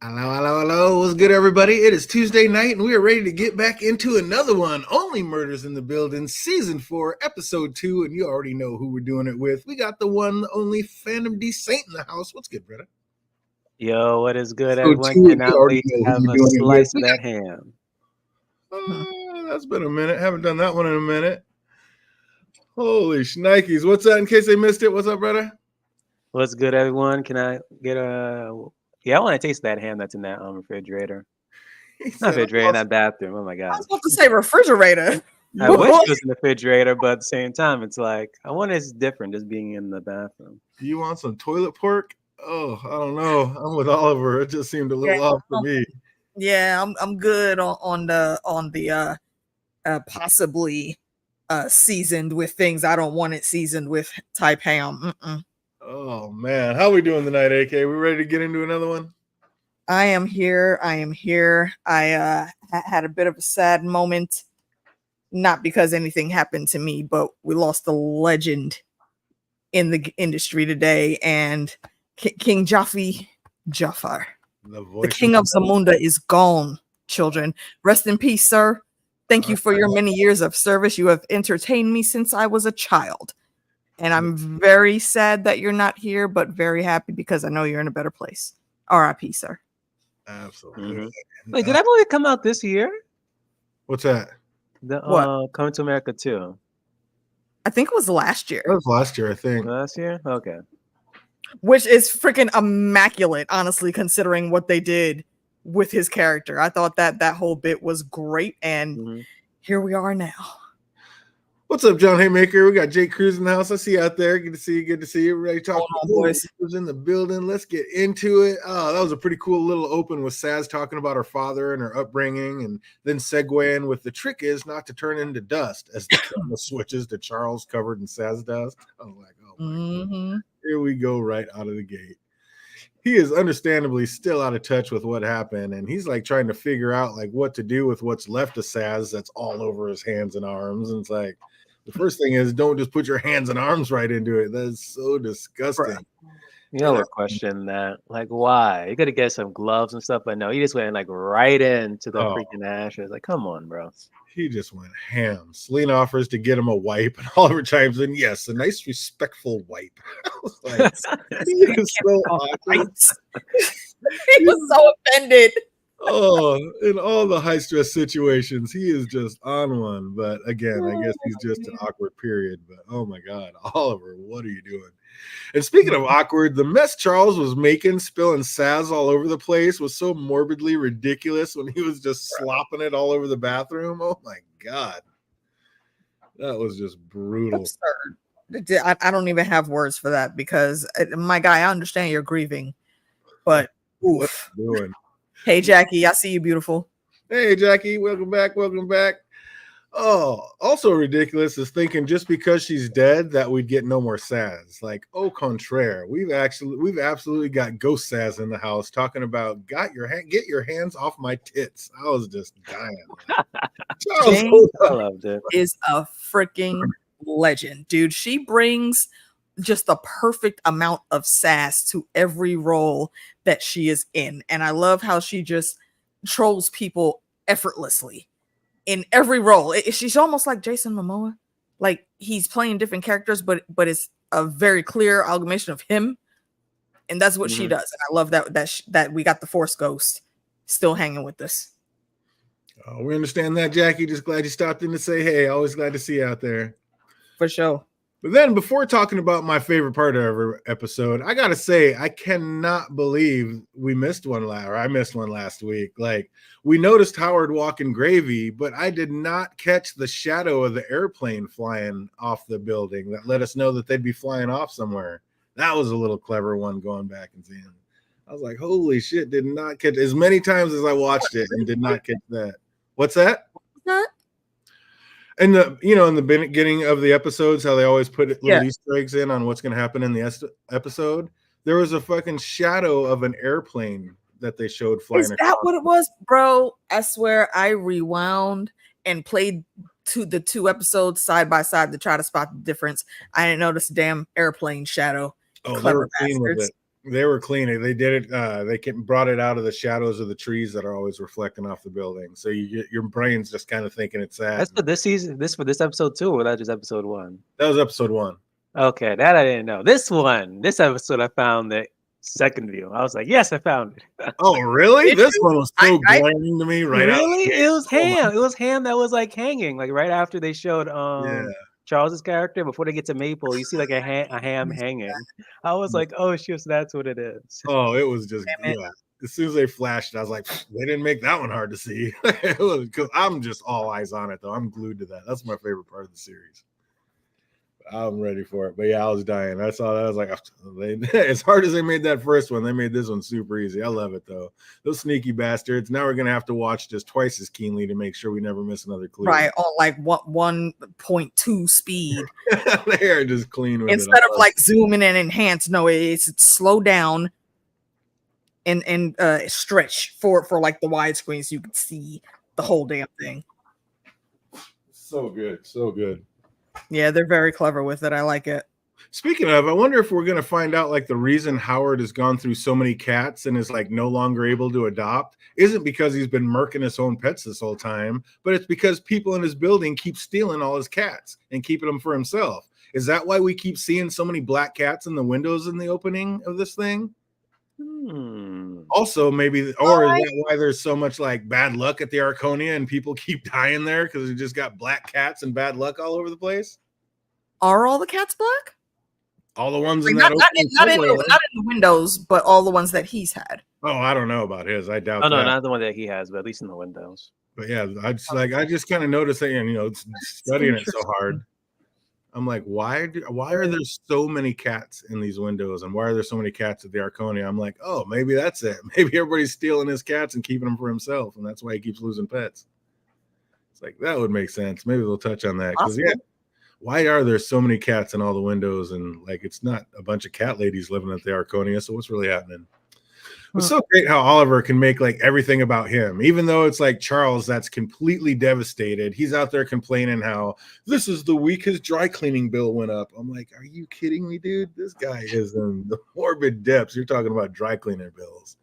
Hello, hello, hello. What's good, everybody? It is Tuesday night, and we are ready to get back into another one. Only Murders in the Building, Season 4, Episode 2, and you already know who we're doing it with. We got the one, the only Phantom D Saint in the house. What's good, brother? Yo, what is good, Episode everyone? 2, and you Cannot already wait know to who have we're a doing it with. slice of that ham. That's been a minute. Haven't done that one in a minute. Holy shnikes. What's that in case they missed it? What's up, brother? What's good, everyone? Can I get a... Yeah, I want to taste that ham that's in that refrigerator. Not refrigerator, that bathroom. Oh, my I God. was about to say refrigerator. I wish it was in the refrigerator, but at the same time, it's like, I wonder if it's different just being in the bathroom. You want some toilet pork? Oh, I don't know. I'm with Oliver. It just seemed a little off for me. Yeah, I'm good on the possibly seasoned with things I don't want it seasoned with type ham. Oh man, how we doing tonight, AK? We ready to get into another one? I am here. I had a bit of a sad moment, not because anything happened to me, but we lost a legend in the industry today, and King Jafar, the king of Zamunda, is gone. Children, rest in peace, sir. Thank you for your many years of service. You have entertained me since I was a child. And I'm very sad that you're not here, but very happy because I know you're in a better place. R.I.P., sir. Absolutely. Wait, did that movie come out this year? What's that? The Coming to America 2. I think it was last year. That was last year, I think. Last year? Okay. Which is freaking immaculate, honestly, considering what they did with his character. I thought that whole bit was great, and here we are now. What's up, John Haymaker? We got Jake Cruz in the house. I see you out there. Good to see you. Good to see you. Ready to talk boys in the building. Let's get into it. Oh, that was a pretty cool little open with Saz talking about her father and her upbringing, and then segueing with the trick is not to turn into dust as the camera switches to Charles covered in Saz dust. I'm like, oh my God. Here we go right out of the gate. He is understandably still out of touch with what happened, and he's like trying to figure out like what to do with what's left of Saz that's all over his hands and arms. And it's like, the first thing is don't just put your hands and arms right into it. That's so disgusting. You know, would question that. Like, why? You gotta get some gloves and stuff, but no, he just went like right into the freaking ashes. Like, come on, bro. He just went ham. Selena offers to get him a wipe, and Oliver chimes in, yes, a nice, respectful wipe. I was like, he is so awkward. He was so offended. Oh, in all the high stress situations, he is just on one. But again, I guess he's just an awkward period. But oh my God, Oliver, what are you doing? And speaking of awkward, the mess Charles was making, spilling Saz all over the place, was so morbidly ridiculous when he was just slopping it all over the bathroom. Oh my God. That was just brutal. Absurd. I don't even have words for that because, my guy, I understand you're grieving, but oof. What are you doing? Hey, Jackie, I see you, beautiful. Hey, Jackie, welcome back. Welcome back. Oh, also ridiculous is thinking just because she's dead that we'd get no more Saz. Like, au contraire, we've absolutely got ghost Saz in the house talking about get your hands off my tits. I was just dying. Jane is a freaking legend, dude. She brings just the perfect amount of sass to every role that she is in, and I love how she just trolls people effortlessly in every role. She's almost like Jason Momoa, like he's playing different characters, but it's a very clear amalgamation of him, and that's what she does. And I love that we got the Force Ghost still hanging with us. Oh, we understand that, Jackie. Just glad you stopped in to say hey. Always glad to see you out there. For sure. But then before talking about my favorite part of every episode, I got to say, I cannot believe I missed one last week. Like, we noticed Howard walking gravy, but I did not catch the shadow of the airplane flying off the building that let us know that they'd be flying off somewhere. That was a little clever one going back and seeing. I was like, holy shit, did not catch as many times as I watched it and did not catch that. What's that? And in the beginning of the episodes, how they always put little Easter eggs in on what's going to happen in the episode. There was a fucking shadow of an airplane that they showed flying. Is that what it was, bro? I swear I rewound and played the two episodes side by side to try to spot the difference. I didn't notice a damn airplane shadow. Oh, clever bastards. They were cleaning. They did it. They brought it out of the shadows of the trees that are always reflecting off the building. So your brain's just kind of thinking it's that. That's for this season. This for this episode 2, or that just episode 1? That was episode 1. Okay, that I didn't know. This episode, I found the second view. I was like, yes, I found it. Oh, really? This one was so glaring to me. Right? Really? It was Ham. It was Ham that was like hanging, like right after they showed Charles's character, before they get to Maple, you see like a ham hanging. I was like, oh shit, so that's what it is. Oh, it was just As soon as they flashed, I was like, they didn't make that one hard to see. Because I'm just all eyes on it though. I'm glued to that. That's my favorite part of the series. I'm ready for it. But yeah, I was dying. I saw that. I was like, as hard as they made that first one, they made this one super easy. I love it though. Those sneaky bastards. Now we're gonna have to watch just twice as keenly to make sure we never miss another clue. Right, on like 1.2 speed. They are just clean with instead of like zooming and enhance. No, it's slow down and stretch for like the widescreen so you can see the whole damn thing. So good, so good. Yeah, they're very clever with it. I like it. Speaking of, I wonder if we're going to find out like the reason Howard has gone through so many cats and is like no longer able to adopt isn't because he's been murking his own pets this whole time, but it's because people in his building keep stealing all his cats and keeping them for himself. Is that why we keep seeing so many black cats in the windows in the opening of this thing? Also, maybe, or is that why there's so much like bad luck at the Arconia and people keep dying there because we just got black cats and bad luck all over the place? Are all the cats black? All the ones like, in not that in the windows, but all the ones that he's had. Oh, I don't know about his. I doubt. Oh no, that. Not the one that he has, but at least in the windows. But yeah, I just kind of noticed that, studying it so hard. I'm like, why are there so many cats in these windows, and why are there so many cats at the Arconia? I'm like, oh, maybe that's it. Maybe everybody's stealing his cats and keeping them for himself, and that's why he keeps losing pets. It's like that would make sense. Maybe they'll touch on that because why are there so many cats in all the windows? And like, it's not a bunch of cat ladies living at the Arconia. So what's really happening? It's so great how Oliver can make like everything about him, even though it's like Charles that's completely devastated. He's out there complaining how this is the week his dry cleaning bill went up. I'm like, are you kidding me, dude? This guy is in the morbid depths. You're talking about dry cleaner bills.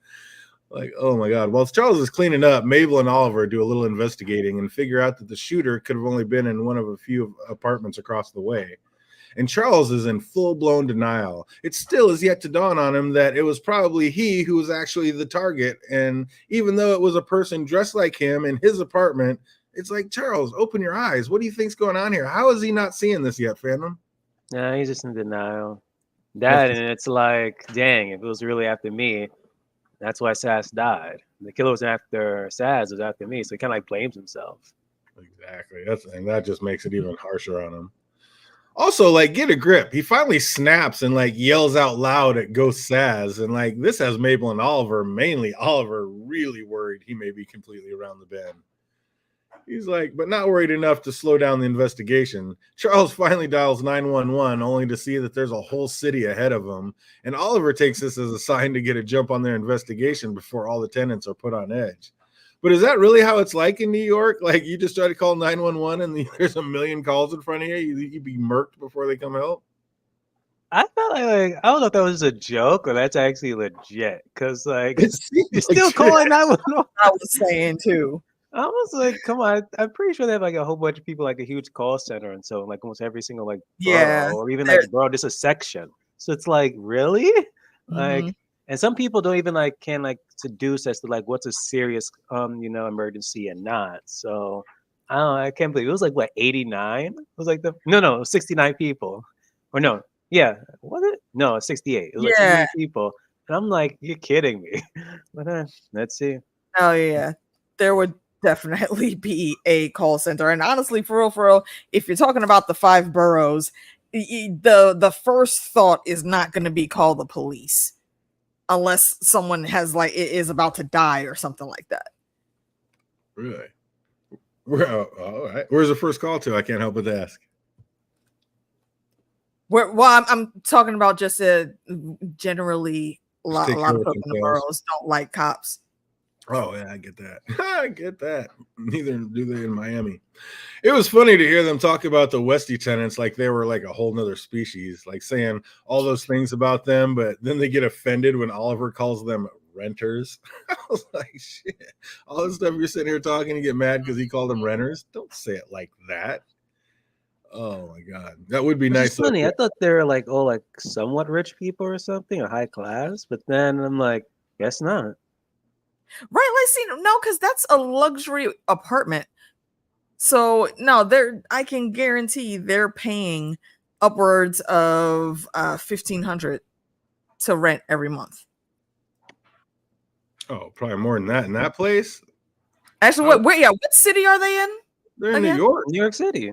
Like, oh my God. While Charles is cleaning up, Mabel and Oliver do a little investigating and figure out that the shooter could have only been in one of a few apartments across the way. And Charles is in full-blown denial. It still is yet to dawn on him that it was probably he who was actually the target. And even though it was a person dressed like him in his apartment, it's like, Charles, open your eyes. What do you think's going on here? How is he not seeing this yet, Phantom? No, he's just in denial. And it's like, dang, if it was really after me, that's why Sass died. The killer was after Sass, it was after me. So he kind of like blames himself. Exactly. And that just makes it even harsher on him. Also, like, get a grip. He finally snaps and like yells out loud at Ghost Saz. And like this has Mabel and Oliver, mainly Oliver, really worried he may be completely around the bend. He's like, but not worried enough to slow down the investigation. Charles finally dials 911, only to see that there's a whole city ahead of him. And Oliver takes this as a sign to get a jump on their investigation before all the tenants are put on edge. But is that really how it's like in New York? Like, you just try to call 911 and there's a million calls in front of you? You'd be murked before they come help? I felt like, I don't know if that was a joke or that's actually legit. Because, like, you're still calling 911. I was saying, too. I was like, come on. I'm pretty sure they have, like, a whole bunch of people, like, a huge call center. And so, like, almost every single, like, borough, or even, like, borough, just a section. So it's like, really? Like, and some people don't even like can like seduce as to like what's a serious emergency and not. So I don't know, I can't believe it was like what 89? It was like it was 69 people. Or no, yeah, was it? No, 68. It was like 68 people. And I'm like, you're kidding me. But let's see. Oh yeah. There would definitely be a call center. And honestly, for real, if you're talking about the 5 boroughs, the first thought is not going to be call the police. Unless someone is about to die or something like that. Really? All right. Where's the first call to? I can't help but ask. I'm talking about just generally a lot of people in the boroughs don't like cops. Oh yeah, I get that. I get that. Neither do they in Miami. It was funny to hear them talk about the Westie tenants like they were like a whole nother species, like saying all those things about them, but then they get offended when Oliver calls them renters. I was like, shit. All this stuff you're sitting here talking, you get mad because he called them renters. Don't say it like that. Oh my god, that would be Which nice. is funny. I thought they were like like somewhat rich people or something, or high class, but then I'm like, guess not. Right, let's see. No, because that's a luxury apartment. So no, I can guarantee they're paying upwards of $1,500 to rent every month. Oh, probably more than that in that place. Actually, what city are they in? They're in New York. New York City.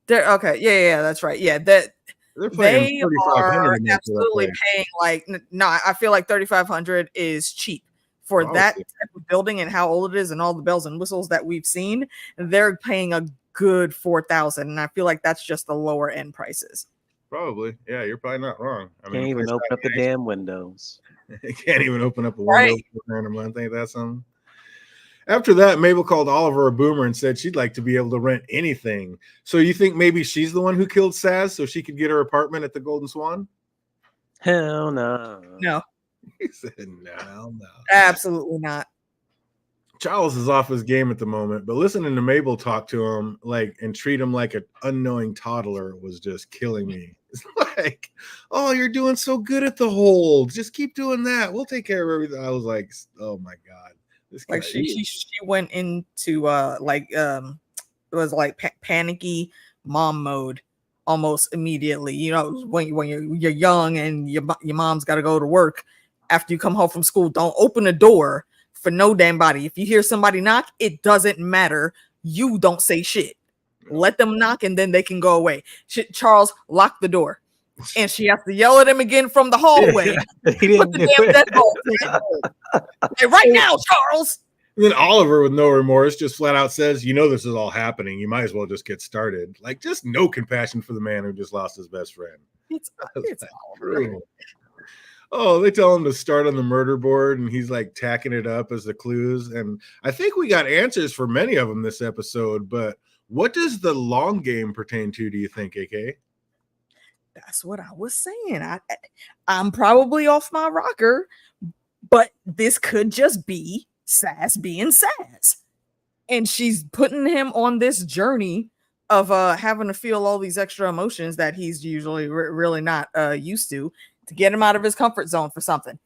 They're okay. Yeah, that's right. Yeah, that they are absolutely paying like no. I feel like $3,500 is cheap for that type of building and how old it is and all the bells and whistles that we've seen. They're paying a good $4,000, and I feel like that's just the lower end prices. Probably, yeah. You're probably not wrong. I mean, can't even open up the damn windows. Can't even open up a window for a month. Ain't that something? After that, Mabel called Oliver a boomer and said she'd like to be able to rent anything. So you think maybe she's the one who killed Saz so she could get her apartment at the Golden Swan? Hell no. No. He said no. Absolutely not. Charles is off his game at the moment, but listening to Mabel talk to him and treat him like an unknowing toddler was just killing me. It's like, oh, you're doing so good at the hold. Just keep doing that. We'll take care of everything. I was like, oh my God. Like she went into it was like panicky mom mode almost immediately. You know, when you're young and your mom's got to go to work after you come home from school, don't open the door for no damn body. If you hear somebody knock, it doesn't matter. You don't say shit. Let them knock and then they can go away. Charles, lock the door. And she has to yell at him again from the hallway. Put the damn deadbolt in. Right now, Charles. And then Oliver, with no remorse, just flat out says, you know, this is all happening. You might as well just get started. Like, just no compassion for the man who just lost his best friend. It's true. Oh, they tell him to start on the murder board, and he's like tacking it up as the clues. And I think we got answers for many of them this episode. But what does the long game pertain to, do you think, AK? That's what I was saying. I'm probably off my rocker, but this could just be Saz being Saz. And she's putting him on this journey of having to feel all these extra emotions that he's usually really not used to get him out of his comfort zone for something.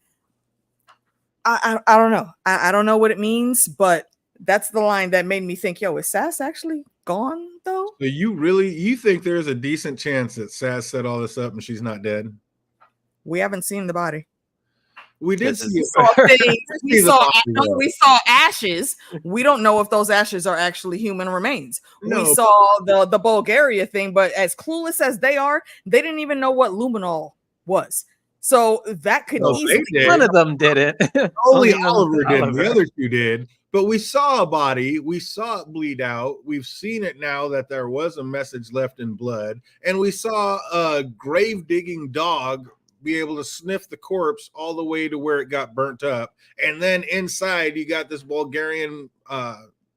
I don't know. I don't know what it means, but that's the line that made me think, yo, is Saz actually gone though? So you think there's a decent chance that Saz set all this up and she's not dead? We haven't seen the body. We did see we saw ashes. We don't know if those ashes are actually human remains. No. We saw the Bulgaria thing, but as clueless as they are, they didn't even know what luminol was. So that could easily. None of them did it. Only Oliver did. The other two did. But we saw a body. We saw it bleed out. We've seen it now that there was a message left in blood. And we saw a grave digging dog be able to sniff the corpse all the way to where it got burnt up. And then inside, you got this Bulgarian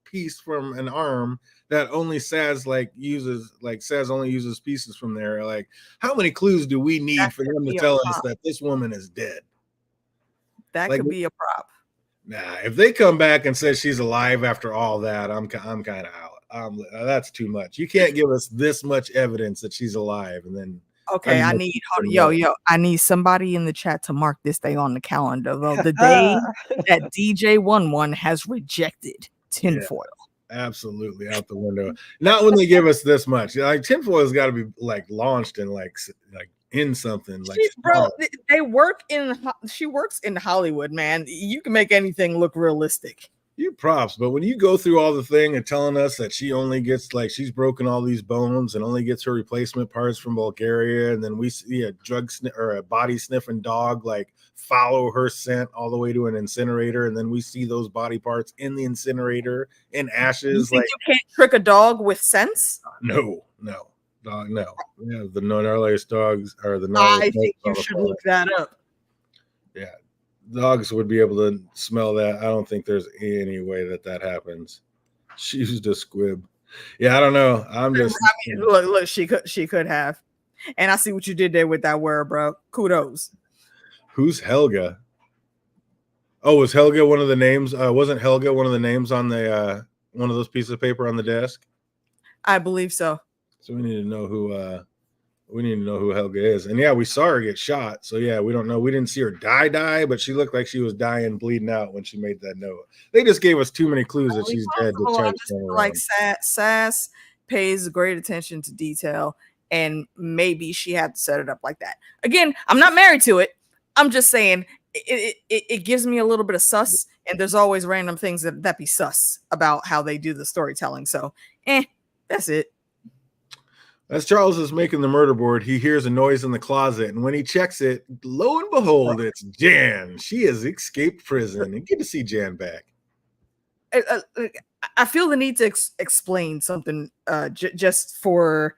piece from an arm that only Saz uses. Like Saz only uses pieces from there. Like, how many clues do we need for them to tell us that this woman is dead? That could be a prop. Nah, if they come back and say she's alive after all that, I'm kind of out. That's too much. You can't give us this much evidence that she's alive and then. Okay, I need somebody in the chat to mark this day on the calendar, though. The day that DJ Wun Wun has rejected tinfoil. Yeah, absolutely out the window. Not when they give us this much. Like tinfoil's got to be like launched in like in something. Like she works in Hollywood, man. You can make anything look realistic. You props, but when you go through all the thing and telling us that she only gets she's broken all these bones and only gets her replacement parts from Bulgaria, and then we see a a body sniffing dog follow her scent all the way to an incinerator, and then we see those body parts in the incinerator in ashes. You think you can't trick a dog with sense? No. Dog, no. Yeah, the gnarliest dogs are the gnarliest. I think you should look that up. Yeah. Dogs would be able to smell that. I don't think there's any way that happens. She used a squib. Yeah, I don't know. I'm just. I mean, look, she could have. And I see what you did there with that word, bro. Kudos. Who's Helga? Oh, was Helga one of the names? Wasn't Helga one of the names on the one of those pieces of paper on the desk? I believe so. So we need to know who Helga is. And yeah, we saw her get shot. So yeah, we don't know. We didn't see her die, but she looked like she was dying, bleeding out when she made that note. They just gave us too many clues that she's dead to try to turn around. Like Sass pays great attention to detail, and maybe she had to set it up like that. Again, I'm not married to it. I'm just saying it gives me a little bit of sus, and there's always random things that be sus about how they do the storytelling. So, that's it. As Charles is making the murder board, he hears a noise in the closet, and when he checks it, lo and behold, it's Jan. She has escaped prison, and good to see Jan back. I feel the need to explain something just for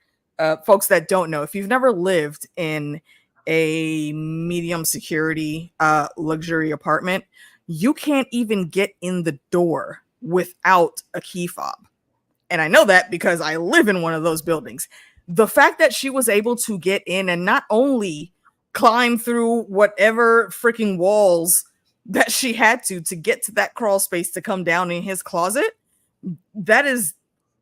folks that don't know. If you've never lived in a medium security luxury apartment, you can't even get in the door without a key fob. And I know that because I live in one of those buildings. The fact that she was able to get in and not only climb through whatever freaking walls that she had to get to that crawl space to come down in his closet, that is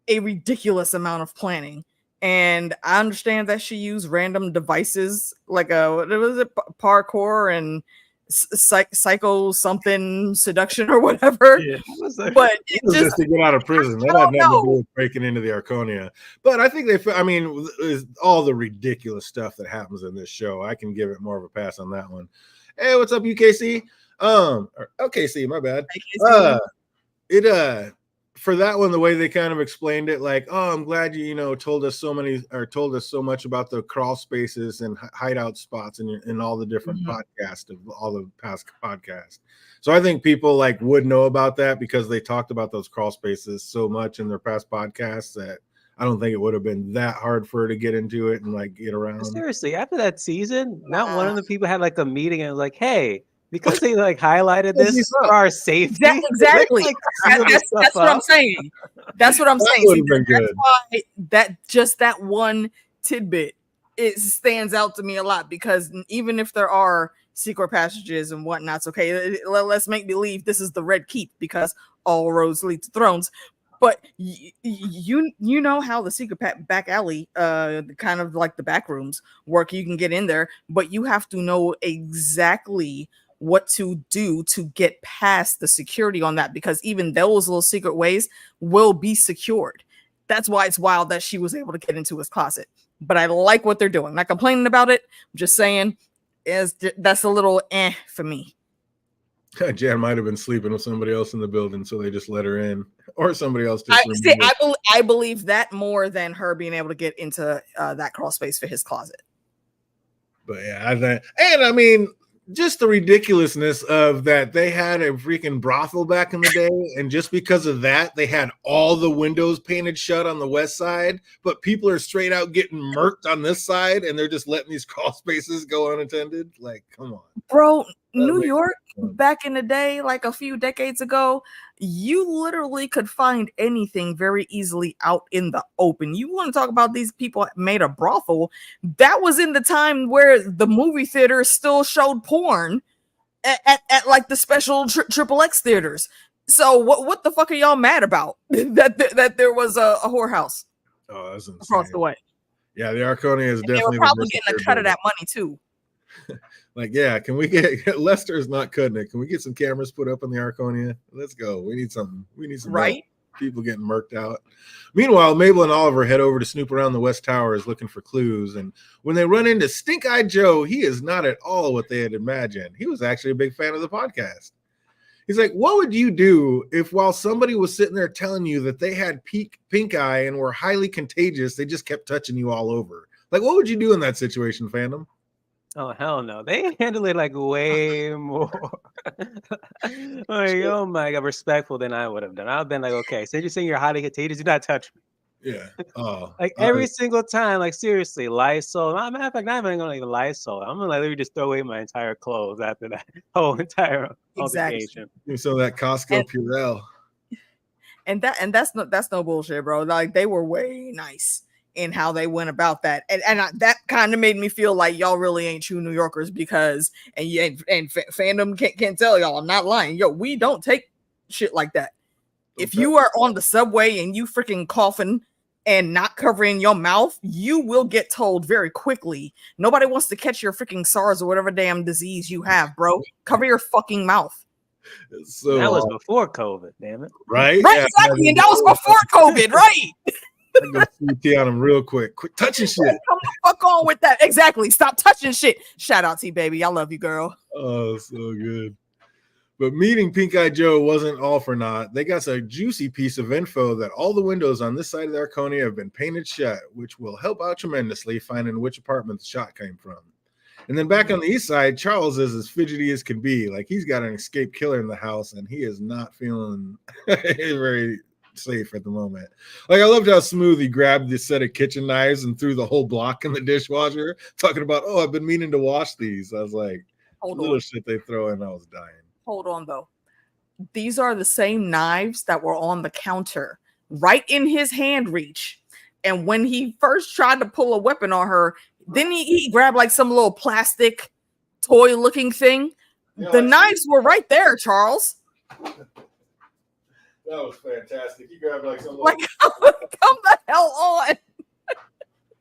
a ridiculous amount of planning. And I understand that she used random devices like what was it, parkour and psycho something seduction or whatever. Yeah, but it just to get out of prison. That had nothing to do with breaking into the Arconia. But I think all the ridiculous stuff that happens in this show, I can give it more of a pass on that one. Hey, what's up, UKC? OKC, my bad. For that one, the way they kind of explained it, like, oh, I'm glad you told us so much about the crawl spaces and hideout spots and all the different podcasts of all the past podcasts. So I think people would know about that because they talked about those crawl spaces so much in their past podcasts that I don't think it would have been that hard for her to get into it and get around. Seriously, after that season, not one of the people had a meeting and was hey, because they highlighted this for our safety. Exactly. That's what I'm saying. That's what I'm saying. That's why that one tidbit, it stands out to me a lot, because even if there are secret passages and whatnot, okay, let's make believe this is the Red Keep because all roads lead to thrones. But you know how the secret back alley, kind of like the back rooms work. You can get in there, but you have to know exactly what to do to get past the security on that, because even those little secret ways will be secured. That's why it's wild that she was able to get into his closet. But I like what they're doing. I'm not complaining about it. I'm just saying that's a little for me. Jan might have been sleeping with somebody else in the building, so they just let her in, or somebody else. I believe that more than her being able to get into that crawl space for his closet. But yeah, I mean, just the ridiculousness of that they had a freaking brothel back in the day, and just because of that, they had all the windows painted shut on the west side, but people are straight out getting murked on this side, and they're just letting these crawl spaces go unattended. Come on, bro. New York back in the day, a few decades ago, you literally could find anything very easily out in the open. You want to talk about these people made a brothel? That was in the time where the movie theaters still showed porn at the special triple X theaters. So what the fuck are y'all mad about? that there was a whorehouse that's insane. Across the way. Yeah, the Arconia is definitely. They were probably getting a cut of that money too. Can we get Lester's not cutting it? Can we get some cameras put up on the Arconia? Let's go. We need some right people getting murked out. Meanwhile, Mabel and Oliver head over to snoop around the West Towers looking for clues. And when they run into Stink-Eyed Joe, he is not at all what they had imagined. He was actually a big fan of the podcast. He's like, what would you do if while somebody was sitting there telling you that they had pink eye and were highly contagious, they just kept touching you all over? What would you do in that situation, fandom? Oh, hell no. They handle it way more oh my God, respectful than I would have done. I've been okay, since you're saying you're highly contagious, do not touch me. Yeah. Oh, Like every single time, like seriously, Lysol. Matter of fact, not even gonna even Lysol. I'm gonna literally just throw away my entire clothes after that whole entire altercation. So that Costco Purell. And that's no bullshit, bro. Like they were way nice in how they went about that, and that kind of made me feel like y'all really ain't true New Yorkers because fandom can't tell y'all. I'm not lying, yo. We don't take shit like that. If you are on the subway and you freaking coughing and not covering your mouth, you will get told very quickly. Nobody wants to catch your freaking SARS or whatever damn disease you have, bro. Cover your fucking mouth. So that was before COVID, damn it. Right? Right, yeah, exactly. And that was before COVID, right? I go CT on him real quick. Quit touching shit. Come the fuck on with that. Exactly. Stop touching shit. Shout out T baby. I love you, girl. Oh, so good. But meeting Pink Eye Joe wasn't all for naught. They got a juicy piece of info that all the windows on this side of the Arconia have been painted shut, which will help out tremendously finding which apartment the shot came from. And then back on the east side, Charles is as fidgety as can be. Like he's got an escaped killer in the house, and he is not feeling very safe at the moment. Like I loved how smooth he grabbed the set of kitchen knives and threw the whole block in the dishwasher, talking about, oh, I've been meaning to wash these. I was like, little shit they throw in, I was dying. Hold on, though. These are the same knives that were on the counter, right in his hand reach. And when he first tried to pull a weapon on her, then he grabbed like some little plastic toy-looking thing. Yeah, the knives were right there, Charles. That was fantastic. He grabbed like some like, come the hell on.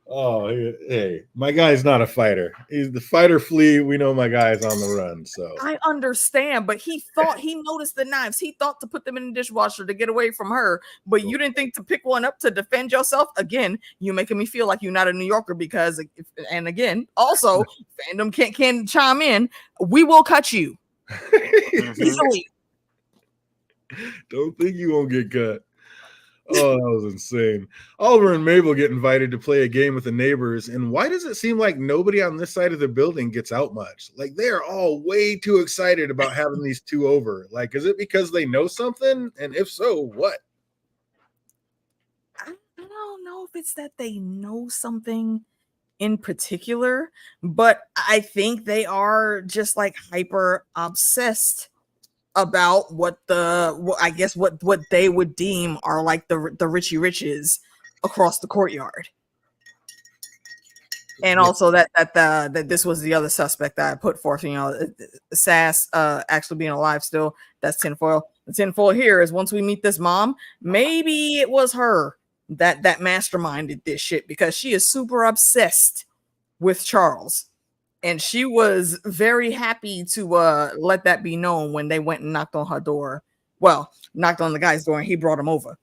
Oh, hey, my guy's not a fighter. He's the fighter flea. We know my guy's on the run. So I understand, but he noticed the knives. He thought to put them in the dishwasher to get away from her, but you didn't think to pick one up to defend yourself. Again, you making me feel like you're not a New Yorker because, and again, also fandom can't chime in. We will cut you easily. Don't think you won't get cut. Oh, that was insane. Oliver and Mabel get invited to play a game with the neighbors, and why does it seem like nobody on this side of the building gets out much? Like they are all way too excited about having these two over. Like, is it because they know something? And if so, what? I don't know if it's that they know something in particular, but I think they are just like hyper obsessed about what they would deem are like the Richie Riches across the courtyard. And also that this was the other suspect that I put forth, you know, Sass actually being alive still. That's tinfoil. The tinfoil here is once we meet this mom, maybe it was her that masterminded this shit because she is super obsessed with Charles. And she was very happy to let that be known when they went and knocked on her door. Well, knocked on the guy's door and he brought him over.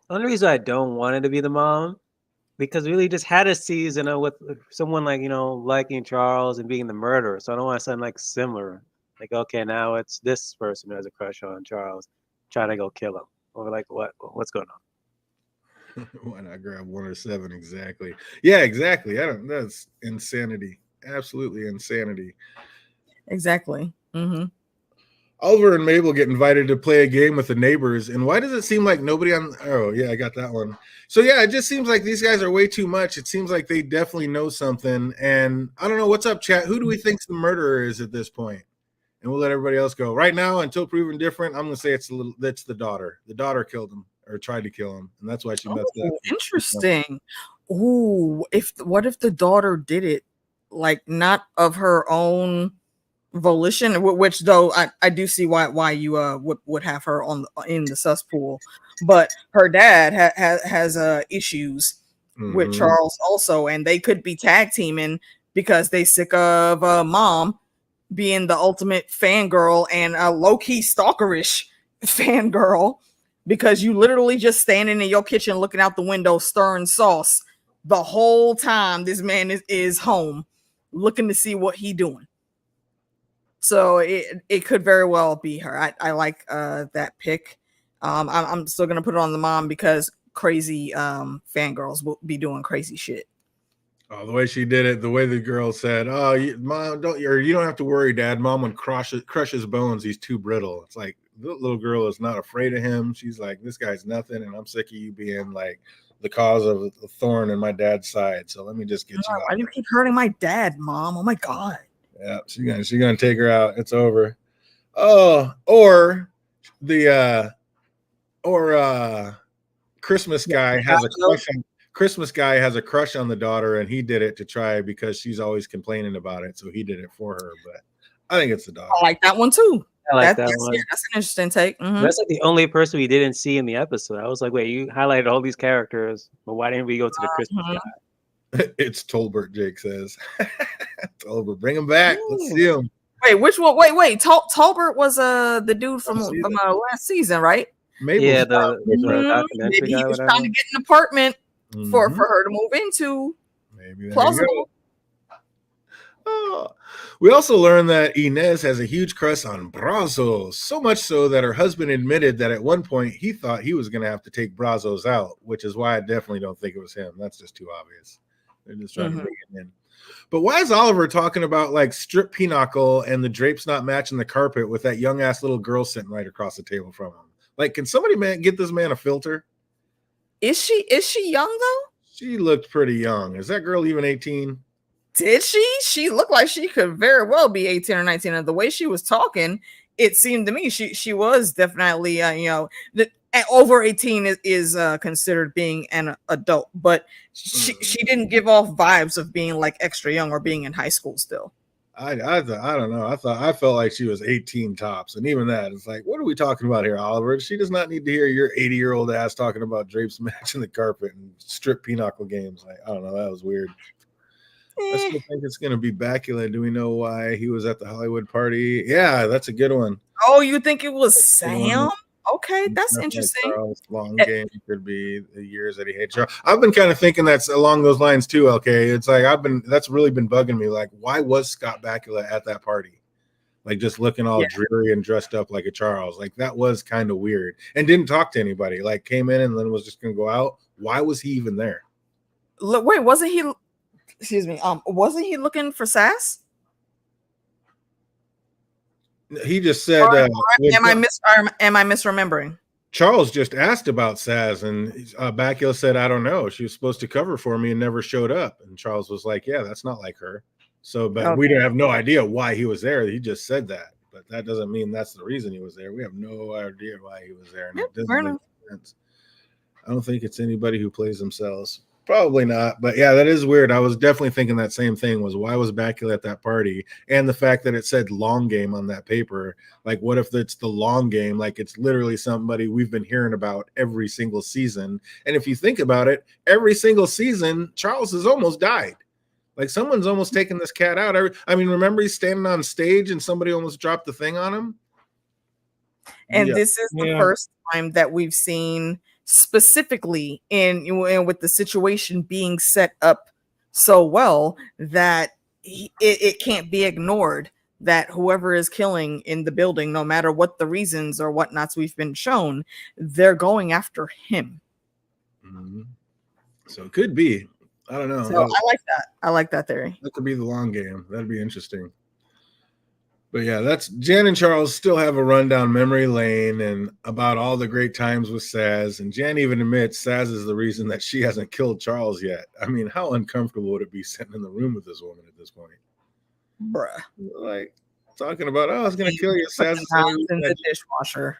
The only reason I don't want it to be the mom, because we really just had a season with someone like, you know, liking Charles and being the murderer. So I don't want something like similar. Like, okay, now it's this person who has a crush on Charles trying to go kill him. Or like, what's going on? Why not grab 1 or 7? Exactly. Yeah, exactly. That's insanity. Absolutely insanity. Exactly. Mm-hmm. Oliver and Mabel get invited to play a game with the neighbors, and why does it seem like nobody on? Oh yeah, I got that one. So yeah, it just seems like these guys are way too much. It seems like they definitely know something, and I don't know what's up, chat. Who do we think the murderer is at this point? And we'll let everybody else go. Right now, until proven different, I'm gonna say that's the daughter. The daughter killed him or tried to kill him, and that's why she messed up. Interesting. Ooh, what if the daughter did it? Like not of her own volition, which though I do see why you would have her in the cesspool, but her dad has issues with Charles also, and they could be tag teaming because they sick of mom being the ultimate fangirl and a low-key stalkerish fangirl because you literally just standing in your kitchen looking out the window stirring sauce the whole time this man is home looking to see what he doing. So it could very well be her. I like that pick. I'm still gonna put it on the mom because crazy fangirls will be doing crazy shit. Oh, the way she did it, the way the girl said, "Oh, mom, you don't have to worry, Dad. Mom would crush his bones. He's too brittle." It's like the little girl is not afraid of him. She's like, "This guy's nothing, and I'm sick of you being like the cause of a thorn in my dad's side. So let me just get you out." Why do you keep hurting my dad, Mom? Oh my God. Yeah, she's gonna take her out. It's over. Oh, or the Christmas guy has a crush on Christmas guy has a crush on the daughter, and he did it to try because she's always complaining about it, so he did it for her. But I think it's the daughter. I like that one too. I like that one. Yeah, that's an interesting take. That's like the only person we didn't see in the episode. I was like, wait, you highlighted all these characters, but why didn't we go to the Christmas guy? It's Tolbert, Jake says. Tolbert, bring him back. Let's see him. Wait, which one? Wait. Tolbert was the dude from last season, right? Maybe. Yeah, the documentary maybe guy, he was whatever. trying to get an apartment for her to move into. Maybe plausible. Oh. We also learned that Inez has a huge crush on Brazos, so much so that her husband admitted that at one point he thought he was going to have to take Brazos out, which is why I definitely don't think it was him. That's just too obvious. They're just trying to bring it in. But why is Oliver talking about like strip pinochle and the drapes not matching the carpet with that young ass little girl sitting right across the table from him? Like, can somebody get this man a filter? Is she young though? She looked pretty young. Is that girl even 18? Did she? She looked like she could very well be 18 or 19. And the way she was talking, it seemed to me she was definitely over 18 is considered being an adult, but she didn't give off vibes of being like extra young or being in high school still. I don't know. I felt like she was 18 tops, and even that, it's like, what are we talking about here, Oliver? She does not need to hear your 80-year-old ass talking about drapes matching the carpet and strip pinochle games. Like, I don't know, that was weird. I still think it's going to be Bakula. Do we know why he was at the Hollywood party? Yeah, that's a good one. Oh, you think it was Sam? Okay, that's interesting. Charles, long game could be the years that he hated Charles. I've been kind of thinking that's along those lines too. Okay, it's like that's really been bugging me. Like, why was Scott Bakula at that party? Like, just looking all dreary and dressed up like a Charles. Like, that was kind of weird. And didn't talk to anybody. Like, came in and then was just going to go out. Why was he even there? Wait, wasn't he? Excuse me. Wasn't he looking for Sass? He just said, am I misremembering? Charles just asked about Saz, and Bakula said, I don't know. She was supposed to cover for me and never showed up. And Charles was like, yeah, that's not like her. So, but we didn't have no idea why he was there. He just said that. But that doesn't mean that's the reason he was there. We have no idea why he was there. And it doesn't make sense. I don't think it's anybody who plays themselves. Probably not, but yeah, that is weird. I was definitely thinking that same thing. Was why was Bakula at that party, and the fact that it said long game on that paper. Like, what if it's the long game? Like, it's literally somebody we've been hearing about every single season. And if you think about it, every single season, Charles has almost died. Like, someone's almost taken this cat out. I mean, remember he's standing on stage and somebody almost dropped the thing on him. And this is the first time that we've seen, specifically in with the situation being set up so well that it can't be ignored that whoever is killing in the building, no matter what the reasons or whatnots we've been shown, they're going after him. So it could be. I don't know. So I like that. I like that theory. That could be the long game. That'd be interesting. But yeah, that's Jan and Charles still have a rundown memory lane and about all the great times with Saz. And Jan even admits Saz is the reason that she hasn't killed Charles yet. I mean, how uncomfortable would it be sitting in the room with this woman at this point? Bruh. Like, talking about, I was going to kill you, Saz. In the dishwasher.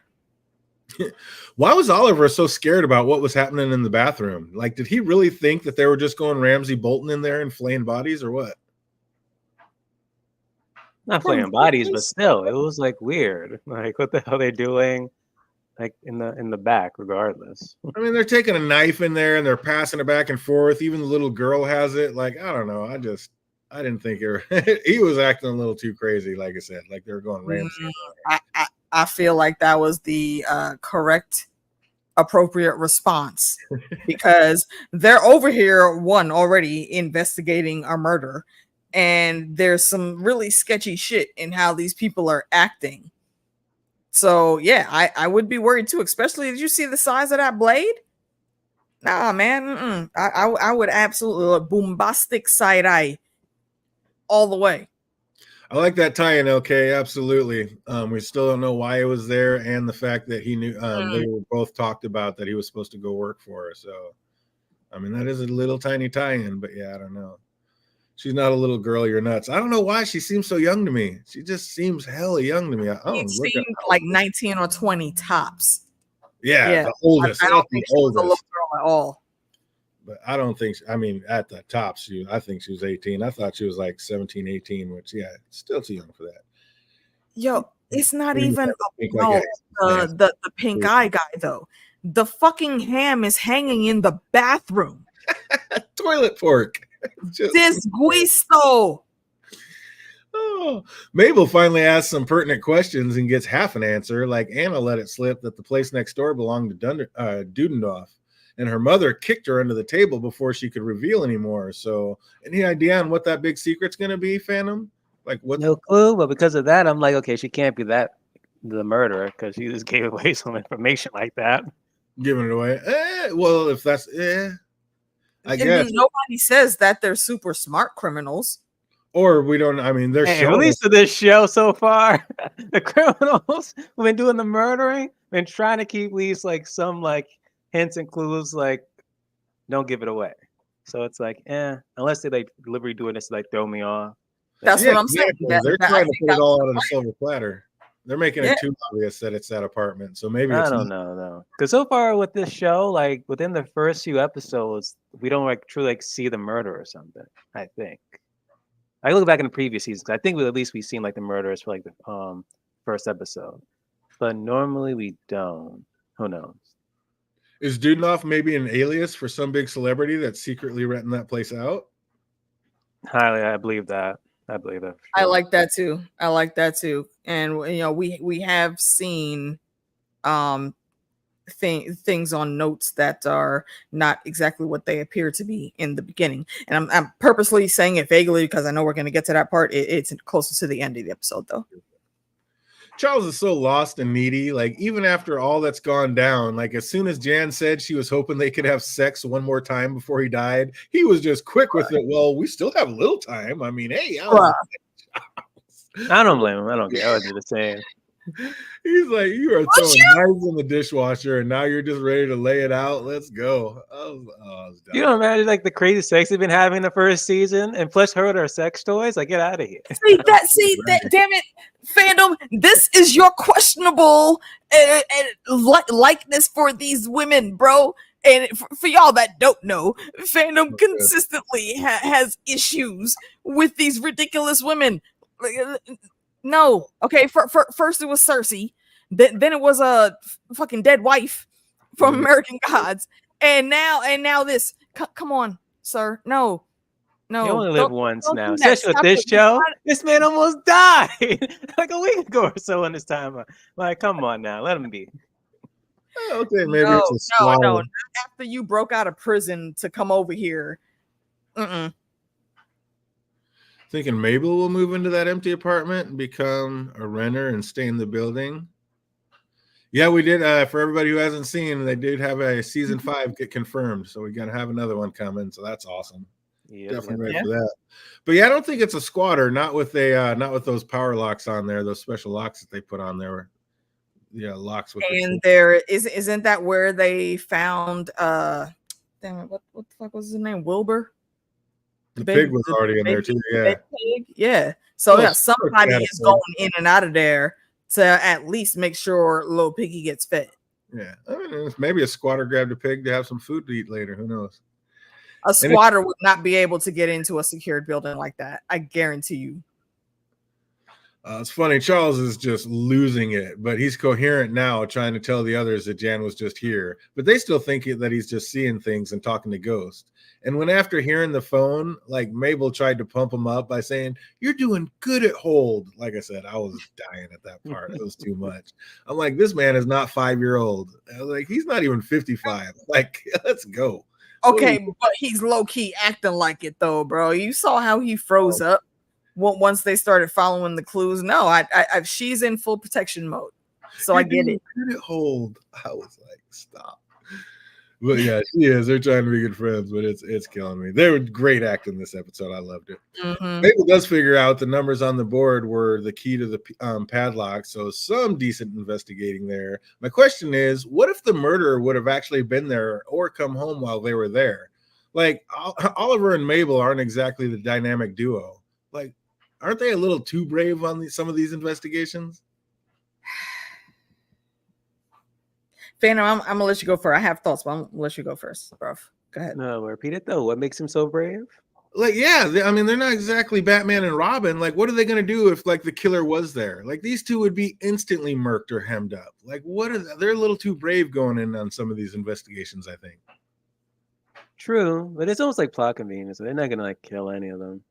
Why was Oliver so scared about what was happening in the bathroom? Like, did he really think that they were just going Ramsay Bolton in there and flaying bodies or what? Not flaying bodies, but still, it was like weird. Like, what the hell are they doing? Like in the back, regardless. I mean, they're taking a knife in there and they're passing it back and forth. Even the little girl has it. Like, I don't know. I didn't think he was acting a little too crazy. Like I said, like they were going Ramsay. I feel like that was the correct, appropriate response because they're over here already investigating a murder. And there's some really sketchy shit in how these people are acting. So yeah, I would be worried too, especially did you see the size of that blade? Nah, man. I would absolutely bombastic side eye all the way. I like that tie-in, LK. Absolutely. We still don't know why it was there, and the fact that he knew they were both talked about that he was supposed to go work for her. So, I mean, that is a little tiny tie-in, but yeah, I don't know. She's not a little girl. You're nuts. I don't know why she seems so young to me. She just seems hella young to me. She seemed like 19 or 20 tops. Yeah, the oldest. I don't think she was a little girl at all. But I don't think, I mean, at the top, I think she was 18. I thought she was like 17, 18, which, yeah, still too young for that. Yo, it's not even the pink eye guy, though. The fucking ham is hanging in the bathroom. Toilet pork. Disguisto. Oh, Mabel finally asks some pertinent questions and gets half an answer. Like Anna let it slip that the place next door belonged to Dudendorf, and her mother kicked her under the table before she could reveal anymore. So, any idea on what that big secret's going to be, Phantom? Like what? No clue, but because of that, I'm like, okay, she can't be the murderer because she just gave away some information like that. Giving it away. Well, if that's I guess nobody says that they're super smart criminals. Or we don't. I mean, they're at least to this show so far, the criminals who've been doing the murdering been trying to keep at least like some like hints and clues, like don't give it away. So it's like, unless they like deliberately doing this to like throw me off. That's what I'm saying. They're trying to put it all out on a silver platter. They're making it too obvious that it's that apartment. So maybe I don't know though, because so far with this show, like within the first few episodes, we don't like truly like see the murder or something. I think. I look back in the previous seasons. I think at least we've seen like the murderers for like the first episode, but normally we don't. Who knows? Is Dudenoff maybe an alias for some big celebrity that's secretly renting that place out? Highly, I believe that. I believe that. Sure. I like that too. And you know, we have seen things on notes that are not exactly what they appear to be in the beginning. And I'm purposely saying it vaguely because I know we're going to get to that part. It's closer to the end of the episode, though. Charles is so lost and needy. Like, even after all that's gone down, like as soon as Jan said she was hoping they could have sex one more time before he died, he was just quick with it. Well, we still have a little time. I mean, hey, I don't blame him. I don't care. I would do the same. He's like, you are throwing knives in the dishwasher, and now you're just ready to lay it out. Let's go. You don't imagine like the crazy sex they've been having in the first season, and plus her with her sex toys. Like, get out of here. Damn it, fandom. This is your questionable likeness for these women, bro. And for y'all that don't know, fandom consistently has issues with these ridiculous women. No, okay. First it was Cersei, then it was a fucking dead wife from American Gods, and now this. Come on, sir. No. You only live once now. Especially with this show, this man almost died like a week ago or so in this time. Like, come on now, let him be. Okay, maybe it's a swallow. No. Not after you broke out of prison to come over here. Thinking Mabel will move into that empty apartment and become a renter and stay in the building. Yeah, we did. For everybody who hasn't seen, they did have a season 5 get confirmed, so we're gonna have another one coming. So that's awesome. Definitely ready for that. But yeah, I don't think it's a squatter. Not with those power locks on there, those special locks that they put on there. Yeah, locks with. And there isn't that where they found damn it, what the fuck was his name? Wilbur. The pig was already in there too. Yeah. So somebody is going in and out of there to at least make sure little piggy gets fed. Yeah, I mean, maybe a squatter grabbed a pig to have some food to eat later. Who knows? A squatter would not be able to get into a secured building like that. I guarantee you. It's funny. Charles is just losing it, but he's coherent now, trying to tell the others that Jan was just here. But they still think that he's just seeing things and talking to ghosts. And when after hearing the phone, like Mabel tried to pump him up by saying, "You're doing good at hold." Like I said, I was dying at that part. It was too much. I'm like, this man is not 5-year-old. I was like, he's not even 55. Like, let's go. Okay, but he's low key acting like it though, bro. You saw how he froze up once they started following the clues. No, I she's in full protection mode, so I get it. Good at hold. I was like, stop. But yeah, she is. They're trying to be good friends, but it's killing me. They were great acting this episode. I loved it. Mabel does figure out the numbers on the board were the key to the padlock, so some decent investigating there. My question is, what if the murderer would have actually been there or come home while they were there? Like Oliver and Mabel aren't exactly the dynamic duo. Like, aren't they a little too brave on some of these investigations? Phantom, I'm gonna let you go first. I have thoughts, but I'm gonna let you go first, bro. Go ahead. No, repeat it though. What makes him so brave? Like, yeah, I mean, they're not exactly Batman and Robin. Like, what are they going to do if, like, the killer was there? Like, these two would be instantly murked or hemmed up. Like, what are they're a little too brave going in on some of these investigations, I think. True, but it's almost like plot convenience. So they're not going to, like, kill any of them.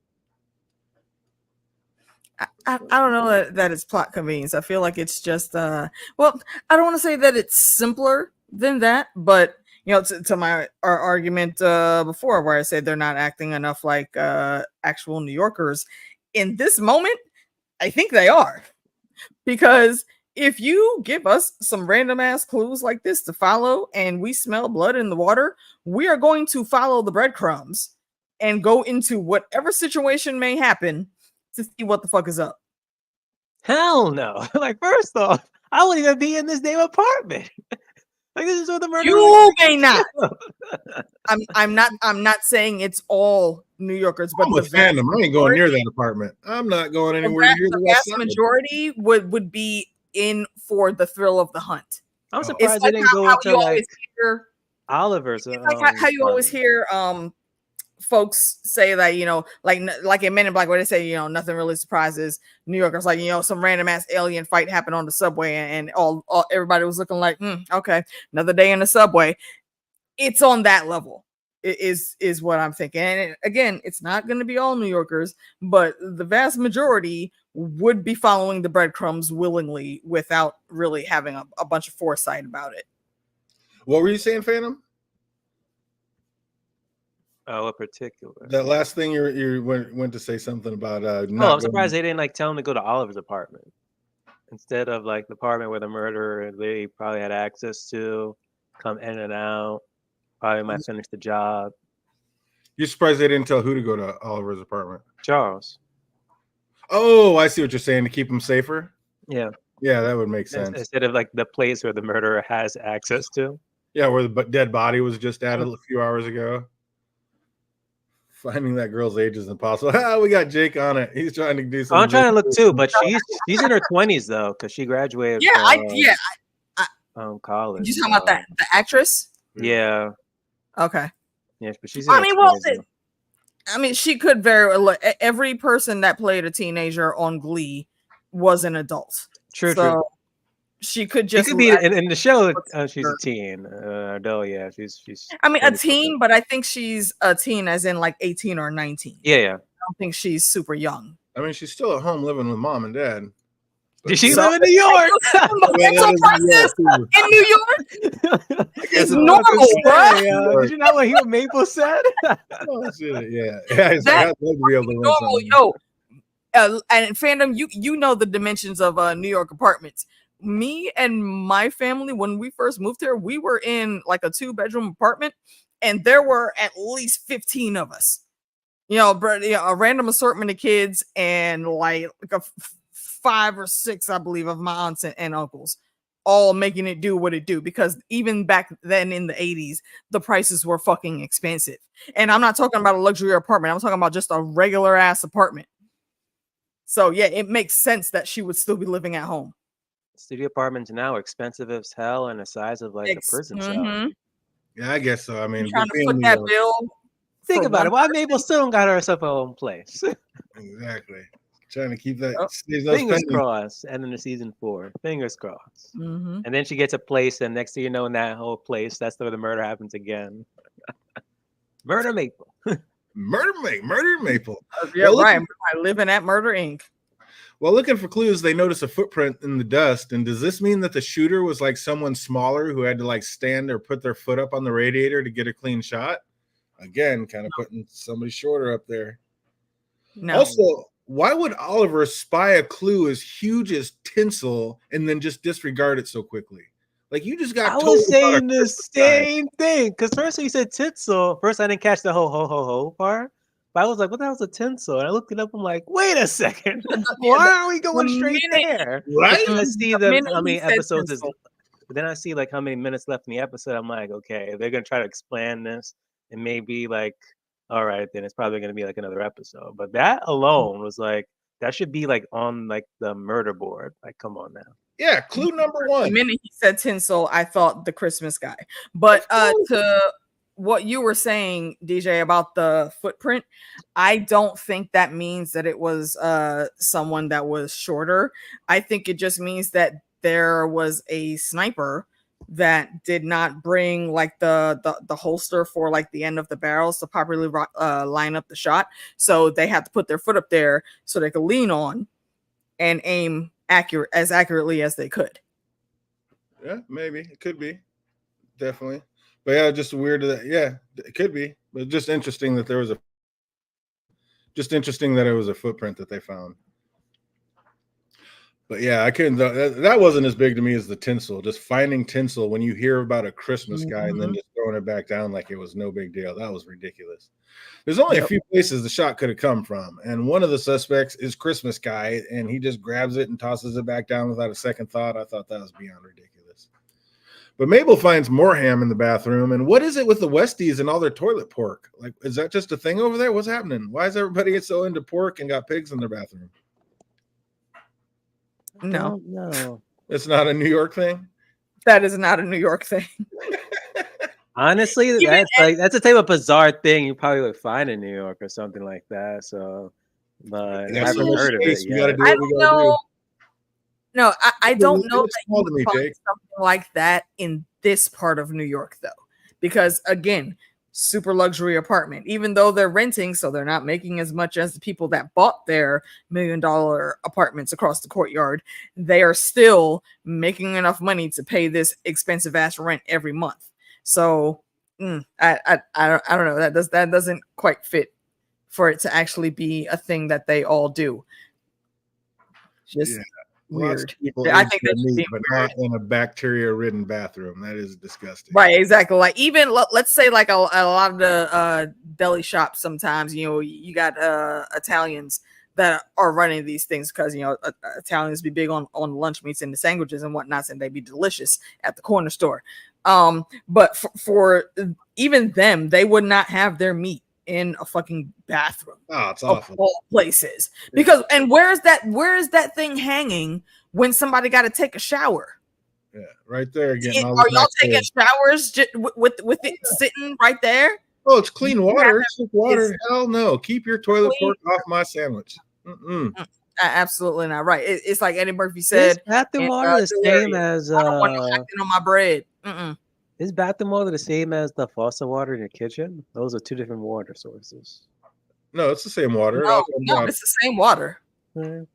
I don't know that it's plot convenience. I feel like it's just well, I don't want to say that it's simpler than that, but you know, to my argument before where I said they're not acting enough like actual New Yorkers in this moment, I think they are, because if you give us some random ass clues like this to follow and we smell blood in the water, we are going to follow the breadcrumbs and go into whatever situation may happen to see what the fuck is up. Hell no. Like, first off, I wouldn't even be in this damn apartment. Like, this is what the murder. You may not. I'm not saying it's all New Yorkers, but I'm a fandom. I ain't going near that apartment. I'm not going anywhere near the vast majority would be in for the thrill of the hunt. I'm surprised they didn't go into like Oliver's. It's like how you always hear folks say that, you know, like in Men in Black, where they say, you know, nothing really surprises New Yorkers. Like, you know, some random ass alien fight happened on the subway, and all everybody was looking like, okay, another day in the subway. It's on that level, is what I'm thinking. And again, it's not going to be all New Yorkers, but the vast majority would be following the breadcrumbs willingly without really having a bunch of foresight about it. What were you saying, Phantom? Oh, a particular. That last thing you went to say something about. I'm surprised they didn't like tell him to go to Oliver's apartment instead of like the apartment where the murderer they probably had access to, come in and out. Probably might finish the job. You're surprised they didn't tell who to go to Oliver's apartment? Charles. Oh, I see what you're saying, to keep him safer. Yeah. Yeah, that would make sense. Instead of like the place where the murderer has access to. Yeah, where the dead body was just at a few hours ago. Finding that girl's age is impossible. We got Jake on it. He's trying to do something. I'm trying to look too, but she's in her 20s though, because she graduated. Yeah, from college. You talking about that the actress? Yeah. Okay. Yeah, but she's. I mean, she could very well. Every person that played a teenager on Glee was an adult. True. She could just. She could be in the show. She's a teen. Though, yeah, she's. I mean, a teen, but I think she's a teen, as in like 18 or 19. Yeah. I don't think she's super young. I mean, she's still at home living with mom and dad. Did she live in New York? In New York? It's normal, bro. Did you know what Maple said? Oh, shit. Yeah. I'd love to be able to normal, yo. And Phantom, you know the dimensions of New York apartments. Me and my family, when we first moved here, we were in like a 2-bedroom apartment, and there were at least 15 of us. You know, a random assortment of kids, and like a 5 or 6, I believe, of my aunts and uncles, all making it do what it do. Because even back then in the 80s, the prices were fucking expensive. And I'm not talking about a luxury apartment. I'm talking about just a regular ass apartment. So yeah, it makes sense that she would still be living at home. Studio apartments now are expensive as hell and the size of like a prison cell. Yeah, I guess so. I mean, trying to put that bill. Think about it. Why Mabel still don't got herself her own place? Exactly. Trying to keep that. Fingers crossed. And then the season 4. Fingers crossed. And then she gets a place, and next thing you know, in that whole place, that's where the murder happens again. Murder Maple. Murder Maple. Yeah, right. Living at Murder Inc. Well, looking for clues, they notice a footprint in the dust. And does this mean that the shooter was like someone smaller who had to like stand or put their foot up on the radiator to get a clean shot? Again, kind of putting somebody shorter up there. No. Also, why would Oliver spy a clue as huge as tinsel and then just disregard it so quickly? Like you just got I told was saying about the same thing because first when you said tinsel, first I didn't catch the ho part, but I was like, "What the hell's a tinsel?" And I looked it up. I'm like, "Wait a second, why are we going straight there?" right? But then I see how many episodes is. tinsel. But then I see like how many minutes left in the episode. I'm like, okay, they're gonna try to expand this, and maybe like, all right, then it's probably gonna be like another episode. But that alone was like, that should be like on like the murder board. Like, come on now. Yeah, clue number The one. minute he said tinsel, I thought the Christmas guy. But to what you were saying, DJ, about the footprint, I don't think that means that it was someone that was shorter. I think it just means that there was a sniper that did not bring like the holster for like the end of the barrels to properly line up the shot. So they had to put their foot up there so they could lean on and aim accurately as they could. Yeah, maybe it could be, definitely. But yeah, just weird that. Yeah, it could be, but just interesting that there was it was a footprint that they found. But yeah, I couldn't. That wasn't as big to me as the tinsel. Just finding tinsel when you hear about a Christmas guy and then just throwing it back down like it was no big deal. That was ridiculous. There's only a few places the shot could have come from, and one of the suspects is Christmas guy, and he just grabs it and tosses it back down without a second thought. I thought that was beyond ridiculous. But Mabel finds more ham in the bathroom, and what is it with the Westies and all their toilet pork? Like, is that just a thing over there? What's happening? Why is everybody so into pork and got pigs in their bathroom? No, it's not a New York thing. That is not a New York thing. Honestly, that's a type of bizarre thing you probably would find in New York or something like that. So, but I haven't heard of it yet. I don't know. No, I don't know that you would find something like that in this part of New York, though, because again, super luxury apartment. Even though they're renting, so they're not making as much as the people that bought their $1 million apartments across the courtyard. They are still making enough money to pay this expensive ass rent every month. So I don't know. That doesn't quite fit for it to actually be a thing that they all do. Just weird. I think that's meat, but not in a bacteria-ridden bathroom. That is disgusting. Right, exactly. Like even let's say like a lot of the deli shops. Sometimes you got Italians that are running these things because Italians be big on lunch meats and the sandwiches and whatnot, and they be delicious at the corner store. But for even them, they would not have their meat in a fucking bathroom. Oh, it's awful. Of all places. Because and where is that thing hanging when somebody got to take a shower? Yeah, right there again. Are y'all taking showers with it sitting right there? Oh, it's clean water. It's water. Hell no. Keep your toilet pork off my sandwich. Absolutely not. Right. It's like Eddie Murphy said. Is bathroom water the same as I don't want no acting on my bread. Is bathroom water the same as the faucet water in your kitchen? Those are two different water sources. No, it's the same water. No, it's the same water. It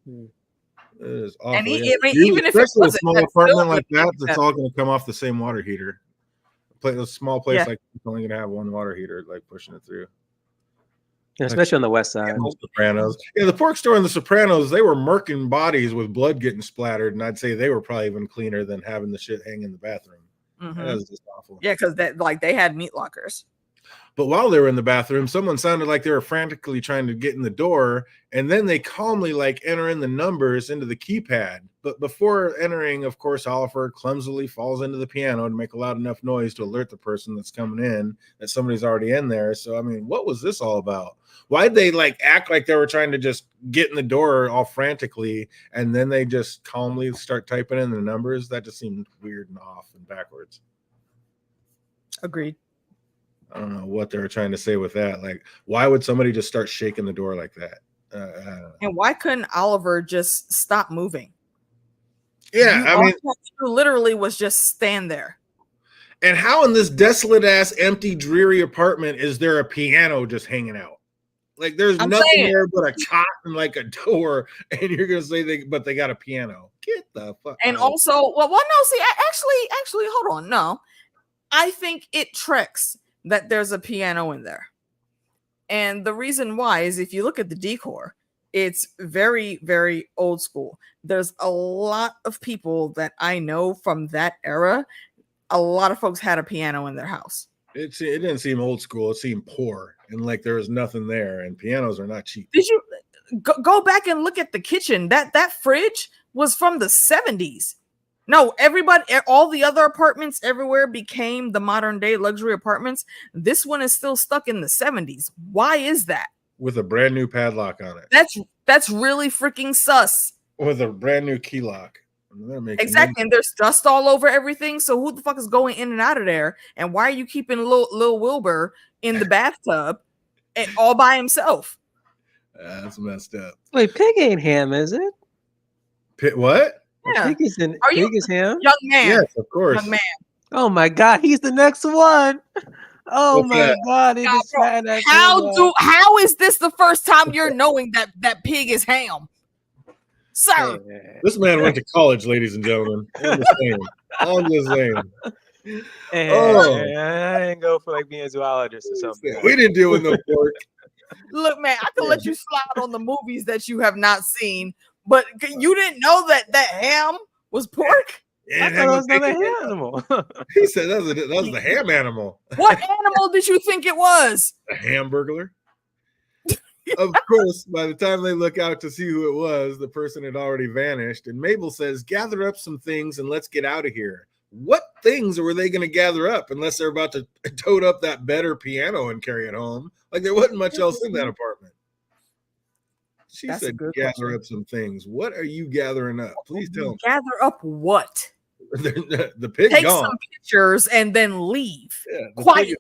is awful. And even if it wasn't, a small apartment like that, that's all going to come off the same water heater. A small place like it's only going to have one water heater, like pushing it through. Yeah, especially on the west side. The Sopranos. Yeah, the pork store and the Sopranos, they were murking bodies with blood getting splattered, and I'd say they were probably even cleaner than having the shit hang in the bathroom. That was just awful. Yeah, because they had meat lockers. But while they were in the bathroom, someone sounded like they were frantically trying to get in the door, and then they calmly enter in the numbers into the keypad. But before entering, of course, Oliver clumsily falls into the piano to make a loud enough noise to alert the person that's coming in that somebody's already in there. So, I mean, what was this all about? Why'd they act like they were trying to just get in the door all frantically, and then they just calmly start typing in the numbers? That just seemed weird and off and backwards. Agreed. I don't know what they were trying to say with that. Why would somebody just start shaking the door like that? And why couldn't Oliver just stop moving? Yeah, I mean, literally was just stand there. And how in this desolate ass, empty, dreary apartment is there a piano just hanging out? There's nothing there but a cot and a door, and you're gonna say they got a piano. Get the fuck. And out. Also, well, no, see, actually, hold on, no, I think it tracks that there's a piano in there, and the reason why is if you look at the decor, It's very, very old school. There's a lot of people that I know from that era. A lot of folks had a piano in their house. It didn't seem old school. It seemed poor and like there was nothing there. And pianos are not cheap. Did you go back and look at the kitchen? That fridge was from the 70s. No, everybody, all the other apartments everywhere became the modern day luxury apartments. This one is still stuck in the 70s. Why is that? With a brand new padlock on it. That's really freaking sus. With a brand new key lock. Exactly, and there's dust all over everything. So who the fuck is going in and out of there? And why are you keeping Lil Wilbur in the bathtub all by himself? That's messed up. Wait, Pig ain't ham, is it? What? Yeah. Pig is ham. Young man. Yes, of course. Young man. Oh my god, he's the next one. Oh my god, how is this the first time you're knowing that Pig is ham? Sir, this man went to college, ladies and gentlemen. I'm just saying. I didn't go for like being a zoologist or something. We didn't deal with no pork. Look, man, I can let you slide on the movies that you have not seen, but you didn't know that ham was pork? I thought it was another ham animal. He said that was the ham animal. What animal did you think it was? A hamburglar. Of course, by the time they look out to see who it was, the person had already vanished. And Mabel says, gather up some things and let's get out of here. What things were they going to gather up unless they're about to tote up that better piano and carry it home? Like there wasn't much else in that apartment. She said, gather up some things. What are you gathering up? Please tell me. Gather up what? The pig Take gone. some pictures and then leave. Yeah, quietly.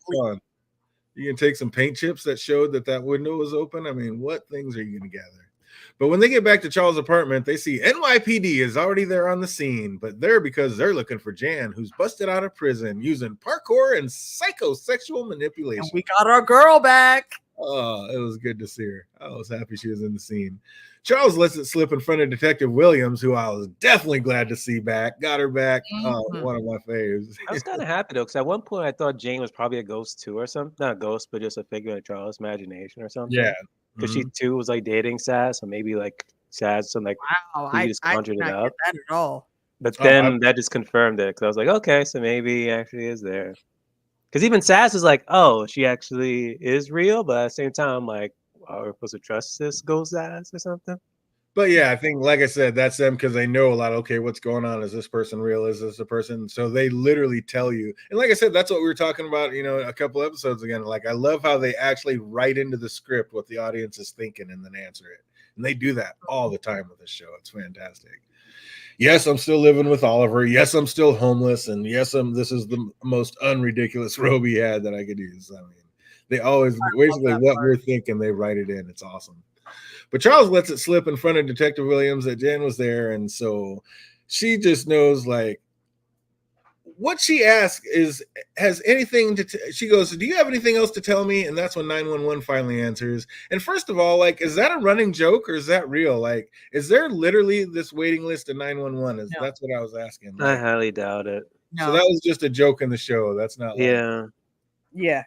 You can take some paint chips that showed that window was open. I mean, what things are you going to gather? But when they get back to Charles' apartment, they see NYPD is already there on the scene, but they're because they're looking for Jan, who's busted out of prison using parkour and psychosexual manipulation. And we got our girl back. Oh, it was good to see her. I was happy she was in the scene. Charles lets it slip in front of Detective Williams, who I was definitely glad to see back. Got her back. Mm-hmm. One of my faves. I was kind of happy though, because at one point I thought Jane was probably a ghost too, or something. Not a ghost, but just a figure of Charles' imagination or something. Yeah, because she too was like dating Saz, so maybe like Saz, some like I just conjured it up. That at all. But then that just confirmed it, because I was like, okay, so maybe he actually is there. Because even Saz is like, oh, she actually is real, but at the same time, I'm like, are we supposed to trust this ghost Saz or something? But yeah, I think, like I said, that's them because they know a lot. Okay, what's going on? Is this person real? Is this a person? So they literally tell you. And like I said, that's what we were talking about, a couple episodes ago. Like, I love how they actually write into the script what the audience is thinking and then answer it. And they do that all the time with this show. It's fantastic. Yes, I'm still living with Oliver. Yes, I'm still homeless. And yes, this is the most unridiculous robe he had that I could use. I mean, they always, basically what we're thinking, they write it in. It's awesome. But Charles lets it slip in front of Detective Williams that Jan was there. And so she just knows, like, what she asks has anything to, she goes, do you have anything else to tell me? And that's when 911 finally answers. And first of all, like, is that a running joke or is that real? Like, is there literally this waiting list of 911? No. That's what I was asking. I highly doubt it. No. So that was just a joke in the show. That's not. Yeah. Yeah.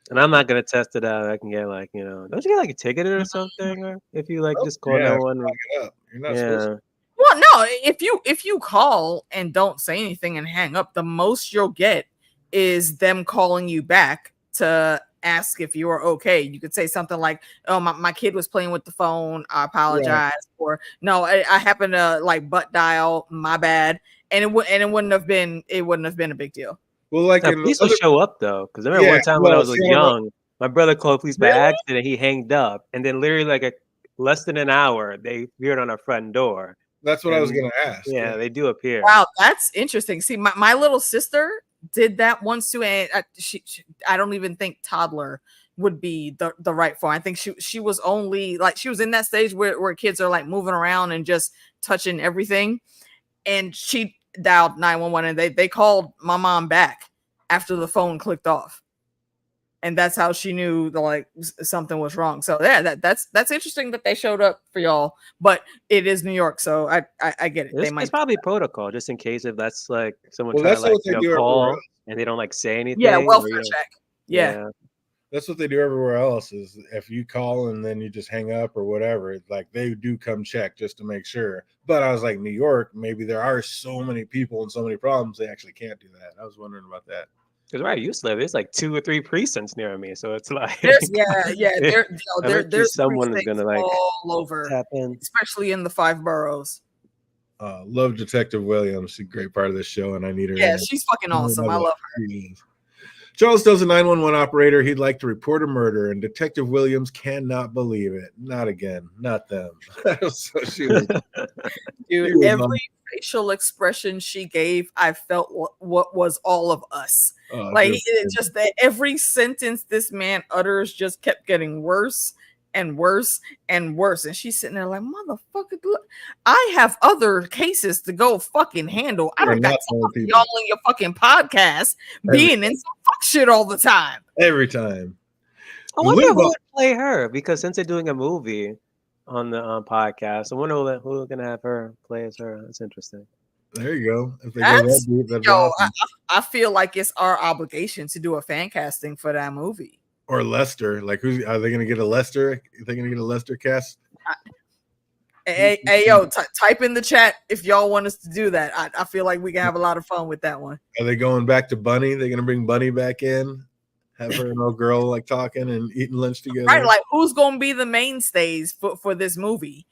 And I'm not gonna test it out. I can get like, don't you get like a ticket or something, or if you like just call no one. You're not supposed to. Well, no, if you call and don't say anything and hang up, the most you'll get is them calling you back to ask if you are okay. You could say something like, "Oh, my kid was playing with the phone. I apologize." Yeah. Or, "No, I happened to like butt dial. My bad." And it wouldn't have been a big deal. Well, like police will show up though, because I remember one time when I was young, my brother called police by accident. He hanged up, and then literally like less than an hour, they appeared on our front door. That's what I was going to ask. Yeah, they do appear. Wow, that's interesting. See, my little sister did that once too, and I don't even think toddler would be the right form. I think she was only like, she was in that stage where kids are like moving around and just touching everything, and she dialed 911 and they called my mom back after the phone clicked off, and that's how she knew something was wrong. So yeah, that's interesting that they showed up for y'all, but it is New York, so I get it. It's probably protocol just in case if that's like someone trying to call and they don't like say anything. Yeah, welfare check. Yeah. That's what they do everywhere else. Is if you call and then you just hang up or whatever, like they do come check just to make sure. But I was like, New York, maybe there are so many people and so many problems they actually can't do that. I was wondering about that. Because where I used to live, there's like 2 or 3 precincts near me, so it's like there's eventually someone is precincts gonna like all over, tap in. especially in the 5 boroughs. Love Detective Williams. She's a great part of this show, and I need her. Yeah, she's fucking awesome. I love her. Charles tells a 911 operator he'd like to report a murder, and Detective Williams cannot believe it. Not again. Not them. So Dude, every facial expression she gave, I felt what was all of us. Like it's just that every sentence this man utters just kept getting worse and worse and worse. And she's sitting there like, motherfucker, look, I have other cases to go fucking handle. I don't got time for y'all on your fucking podcast being in some fuck shit all the time. Every time. I wonder who would play her, because since they're doing a movie on the podcast, I wonder who's gonna have her play as her. That's interesting. There you go. If they go that deep, that'd be awesome. I feel like it's our obligation to do a fan casting for that movie. Or Lester. Like, are they going to get a Lester? Are they going to get a Lester cast? Hey, yo, type in the chat if y'all want us to do that. I feel like we can have a lot of fun with that one. Are they going back to Bunny? They're going to bring Bunny back in? Have her and old girl like talking and eating lunch together? Right, like who's going to be the mainstays for this movie?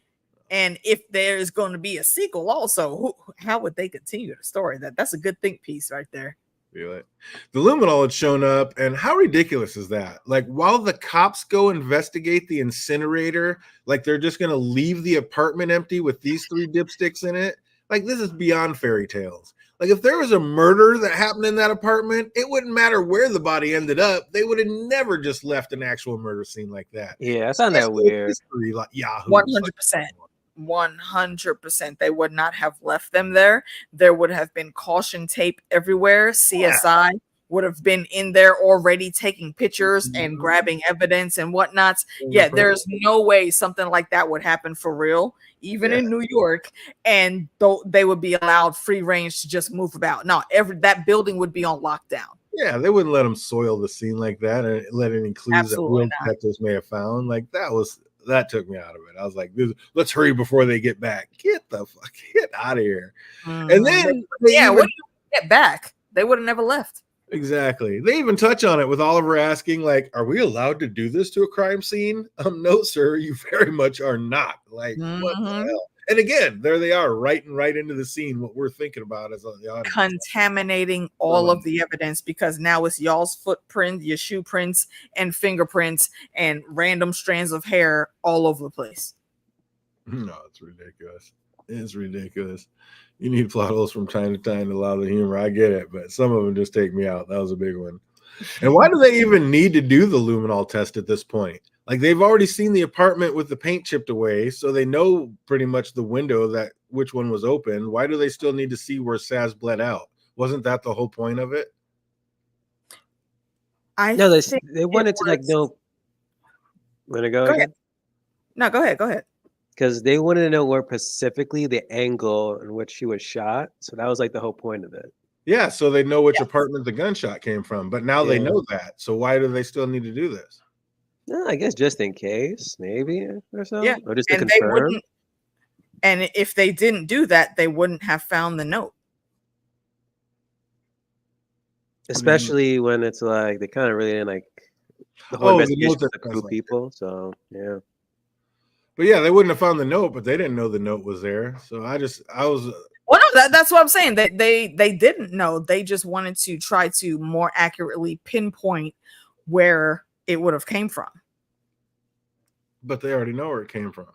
And if there's going to be a sequel also, how would they continue the story? That's a good think piece right there. The luminol had shown up, and how ridiculous is that? Like, while the cops go investigate the incinerator, like they're just going to leave the apartment empty with these 3 dipsticks in it. Like, this is beyond fairy tales. Like, if there was a murder that happened in that apartment, it wouldn't matter where the body ended up. They would have never just left an actual murder scene like that. Yeah, that's not that weird. History, like Yahoo. 100%. 100%. They would not have left them there. There would have been caution tape everywhere. CSI would have been in there already taking pictures and grabbing evidence and whatnots. Yeah, there's no way something like that would happen for real, even in New York, and they would be allowed free range to just move about. No, that building would be on lockdown. Yeah, they wouldn't let them soil the scene like that and let any clues that real detectives may have found. Like, that took me out of it. I was like, let's hurry before they get back. Get out of here. And then when you get back, they would have never left. Exactly. They even touch on it with Oliver asking, like, are we allowed to do this to a crime scene? No, sir, you very much are not. Like, what the hell? And again, there they are, writing right into the scene what we're thinking about as the audience. Contaminating all of the evidence, because now it's y'all's footprint, your shoe prints, and fingerprints, and random strands of hair all over the place. No, it's ridiculous. It's ridiculous. You need plot holes from time to time to allow the humor. I get it, but some of them just take me out. That was a big one. And why do they even need to do the luminol test at this point? Like, they've already seen the apartment with the paint chipped away, so they know pretty much the window which one was open. Why do they still need to see where Saz bled out? Wasn't that the whole point of it? They wanted to like know. Want to go ahead? No, go ahead. Because they wanted to know where specifically the angle in which she was shot. So that was like the whole point of it. Yeah, so they know which apartment the gunshot came from. But now they know that. So why do they still need to do this? No, I guess just in case, maybe, or something. Yeah, or just to confirm. And if they didn't do that, they wouldn't have found the note. Especially when it's like they kind of really didn't like the whole investigation of the crew people. So yeah. But yeah, they wouldn't have found the note, but they didn't know the note was there. So I was. Well, no, that's what I'm saying. They didn't know. They just wanted to try to more accurately pinpoint where it would have came from. But they already know where it came from.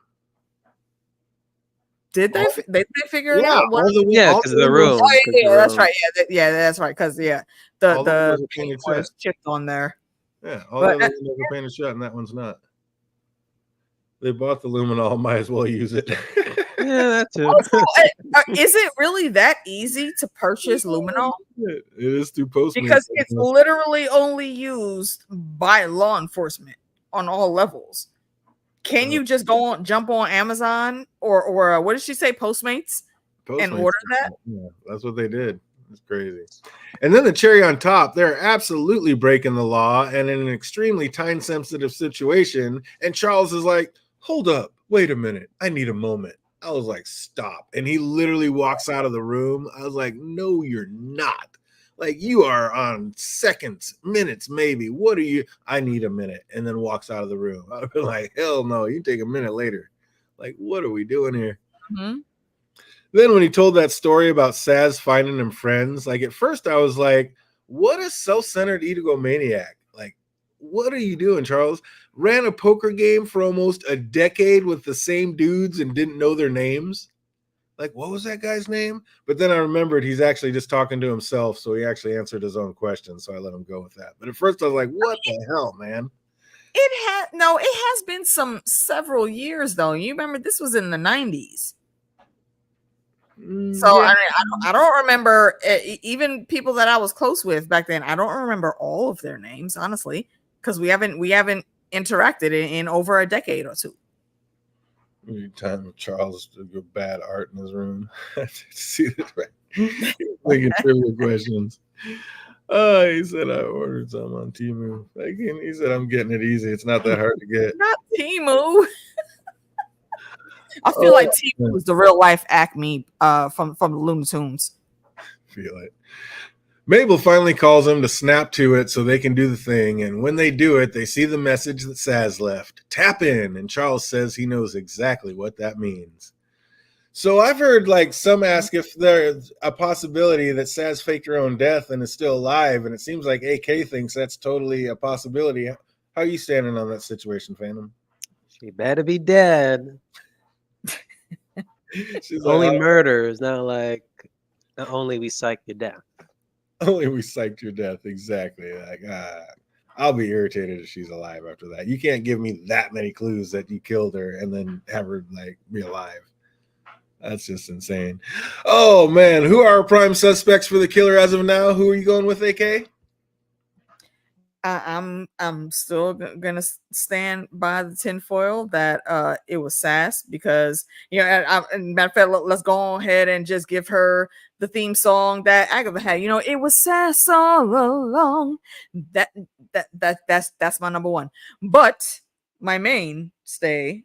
Did they? They figure it out? Because of the room. Oh, yeah, that's right. Yeah, that's right. Because the paint was chipped on there. Yeah, all the others are painted shut, and that one's not. They bought the luminol, might as well use it. Yeah, that too. Also, is it really that easy to purchase luminol? It is through Postmates. Because it's literally only used by law enforcement on all levels. Can you just jump on Amazon or what did she say, Postmates and order that? Yeah, that's what they did. It's crazy. And then the cherry on top, they're absolutely breaking the law and in an extremely time-sensitive situation. And Charles is like, hold up, wait a minute. I need a moment. I was like, stop. And he literally walks out of the room. I was like, no, you're not. Like, you are on seconds, minutes, maybe. What are you? I need a minute. And then walks out of the room. I'd be like, hell no, you take a minute later. Like, what are we doing here? Mm-hmm. Then when he told that story about Saz finding him friends, like at first I was like, what a self-centered egomaniac. Like, what are you doing, Charles? Ran a poker game for almost a decade with the same dudes and didn't know their names. Like, what was that guy's name? But then I remembered he's actually just talking to himself, so he actually answered his own question, so I let him go with that. But at first I was like, what the hell, man? It has been several years though. You remember this was in the 90s. So Yeah. I don't remember even people that I was close with back then. I don't remember all of their names, honestly, because we haven't interacted in over a decade or two. Time Charles to go bad art in his room. See this right? Making trivia questions. Oh, he said I ordered some on Temu. He said I'm getting it easy. It's not that hard to get. Not Temu. I feel like Temu was the real life Acme from the Looney Tunes. Feel it. Mabel finally calls him to snap to it so they can do the thing, and when they do it, they see the message that Saz left. Tap in, and Charles says he knows exactly what that means. So I've heard like some ask if there's a possibility that Saz faked her own death and is still alive, and it seems like AK thinks that's totally a possibility. How are you standing on that situation, Phantom? She better be dead. She's only like, murder is not like only we psych your death. Only we psyched your death, exactly. Like, I'll be irritated if she's alive after that. You can't give me that many clues that you killed her and then have her like be alive. That's just insane. Oh man, who are our prime suspects for the killer as of now? Who are you going with, AK? I'm still gonna stand by the tinfoil that it was Sass, because matter of fact, let's go ahead and just give her the theme song that Agatha had. It was Sass all along. That's my number one. But my mainstay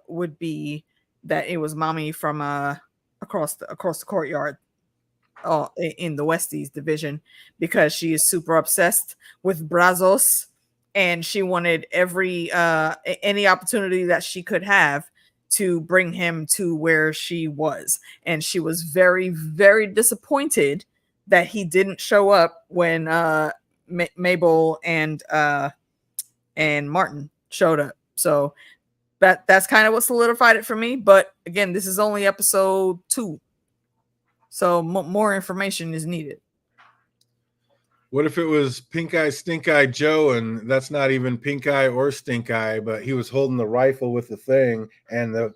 would be that it was Mommy from across the courtyard. In the Westies division, because she is super obsessed with Brazos, and she wanted any opportunity that she could have to bring him to where she was, and she was very, very disappointed that he didn't show up when Mabel and Martin showed up. So that's kind of what solidified it for me. But again, this is only episode 2. So more information is needed. What if it was Pink Eye, Stink Eye Joe, and that's not even Pink Eye or Stink Eye, but he was holding the rifle with the thing, and the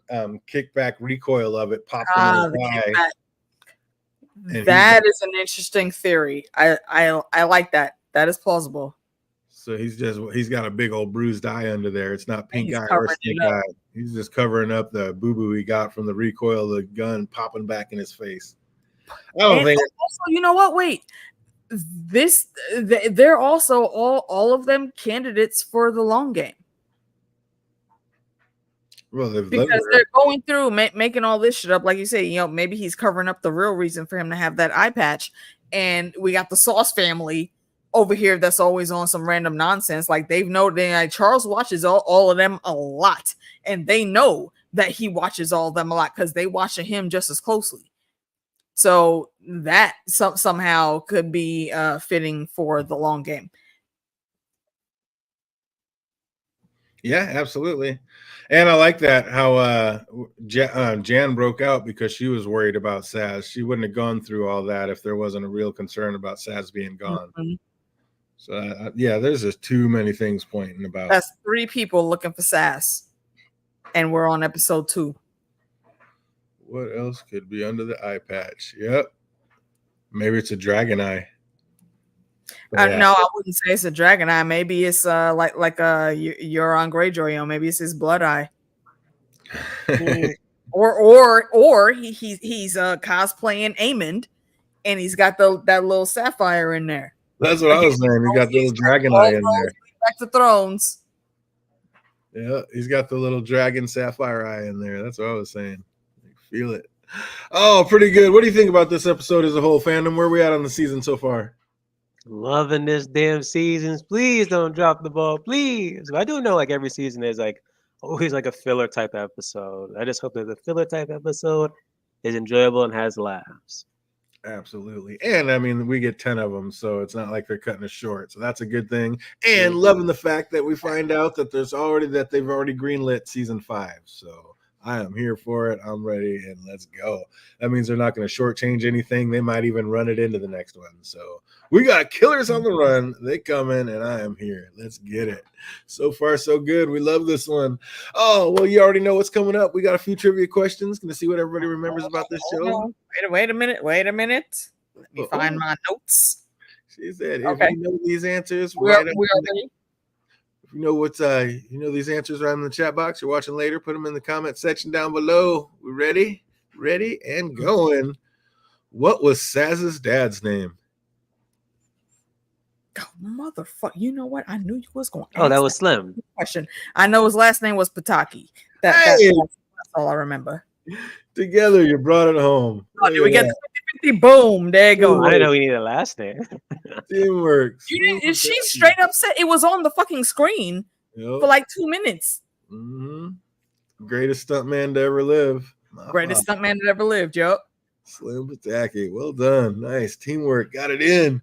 kickback recoil of it popped in his eye. That is an interesting theory. I like that. That is plausible. So he's got a big old bruised eye under there. It's not Pink Eye or Stink Eye. He's just covering up the boo-boo he got from the recoil of the gun popping back in his face. I don't think. Also, you know what? Wait, they're also all of them candidates for the long game. Well, because they're going through making all this shit up, like you say. Maybe he's covering up the real reason for him to have that eye patch, and we got the Sauce family over here that's always on some random nonsense. Like Charles watches all of them a lot, and they know that he watches all of them a lot because they watch him just as closely. So that somehow could be fitting for the long game. Yeah, absolutely. And I like that how Jan broke out because she was worried about Saz. She wouldn't have gone through all that if there wasn't a real concern about Saz being gone. Mm-hmm. So there's just too many things pointing about. That's 3 people looking for Saz, and we're on episode 2. What else could be under the eye patch? Yep. Maybe it's a dragon eye. No, I wouldn't say it's a dragon eye. Maybe it's like Euron Greyjoy. Maybe it's his blood eye. or he's cosplaying Aemond, and he's got that little sapphire in there. That's what I was saying. He got the little dragon eye in there. Back to Thrones. Yeah, he's got the little dragon sapphire eye in there. That's what I was saying. Feel it. Oh, pretty good. What do you think about this episode as a whole, fandom? Where are we at on the season so far? Loving this damn seasons. Please don't drop the ball, please. I do know like every season is like always like a filler type episode. I just hope that the filler type episode is enjoyable and has laughs. Absolutely. And I mean, we get 10 of them, so it's not like they're cutting us short. So that's a good thing. And loving the fact that we find out that they've already greenlit season 5. So I am here for it. I'm ready, and let's go. That means they're not going to shortchange anything. They might even run it into the next one. So we got killers on the run. They coming, and I am here. Let's get it. So far, so good. We love this one. Oh, well, you already know what's coming up. We got a few trivia questions. Going to see what everybody remembers about this show. Wait a minute. Let me find my notes. She said, if you know these answers, if you know what's these answers right in the chat box, you're watching later, put them in the comment section down below. We ready? Ready and going. What was Saz's dad's name? Oh, motherfucker. You know what? I knew you was going to ask that was Slim. Question. I know his last name was Pataki. That's all I remember. Together, you brought it home. Oh, we get the 50-50. Boom. There you go. I didn't know we needed a last name. Teamwork. She straight up said it was on the fucking screen for like 2 minutes. Mm-hmm. Greatest stuntman to ever live. Greatest stuntman that ever lived, yo. Slim Pataki. Well done. Nice. Teamwork. Got it in.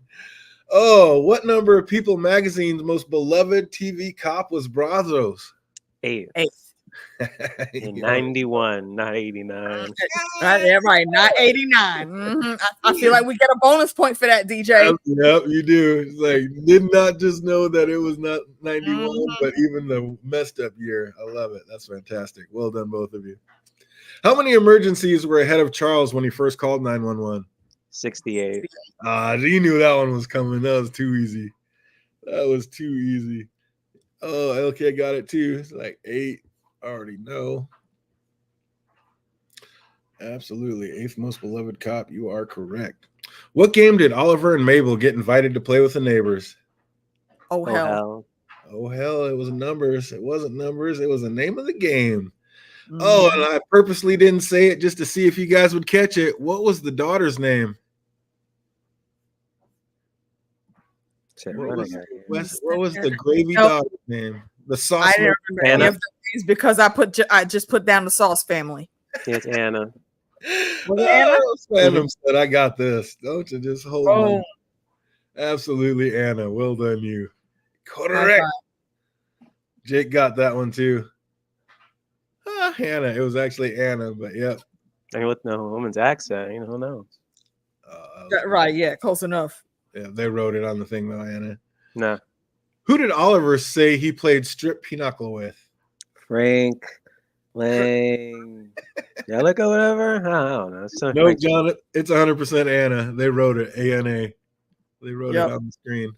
Oh, what number of People Magazine's most beloved TV cop was Brazos? 8. In 91, not 89. Right, not 89. Mm-hmm. I feel like we get a bonus point for that, DJ. Yep, you do. It's like, did not just know that it was not 91, but even the messed up year. I love it. That's fantastic. Well done, both of you. How many emergencies were ahead of Charles when he first called 911? 68. You knew that one was coming. That was too easy. Oh, LK got it too. It's like 8. I already know. Absolutely. 8th most beloved cop. You are correct. What game did Oliver and Mabel get invited to play with the neighbors? Oh, hell. Oh, hell. It was numbers. It wasn't numbers. It was the name of the game. Mm-hmm. Oh, and I purposely didn't say it just to see if you guys would catch it. What was the daughter's name? What was the gravy daughter's name? The sauce. I didn't remember any of the names because I just put down the Sauce family. It's Anna. Was it Anna? Phantom said, "I got this." Don't you just hold on? Absolutely, Anna. Well done, you. Correct. Jake got that one too. Hannah. It was actually Anna, but yep. I mean, with no woman's accent, who knows? Right? Yeah, close enough. Yeah, they wrote it on the thing though, Anna. No. Who did Oliver say he played strip pinochle with? Frank Lang. Jellicoe, whatever? I don't know. No, John, it's 100% Anna. They wrote it. ANA. They wrote it on the screen.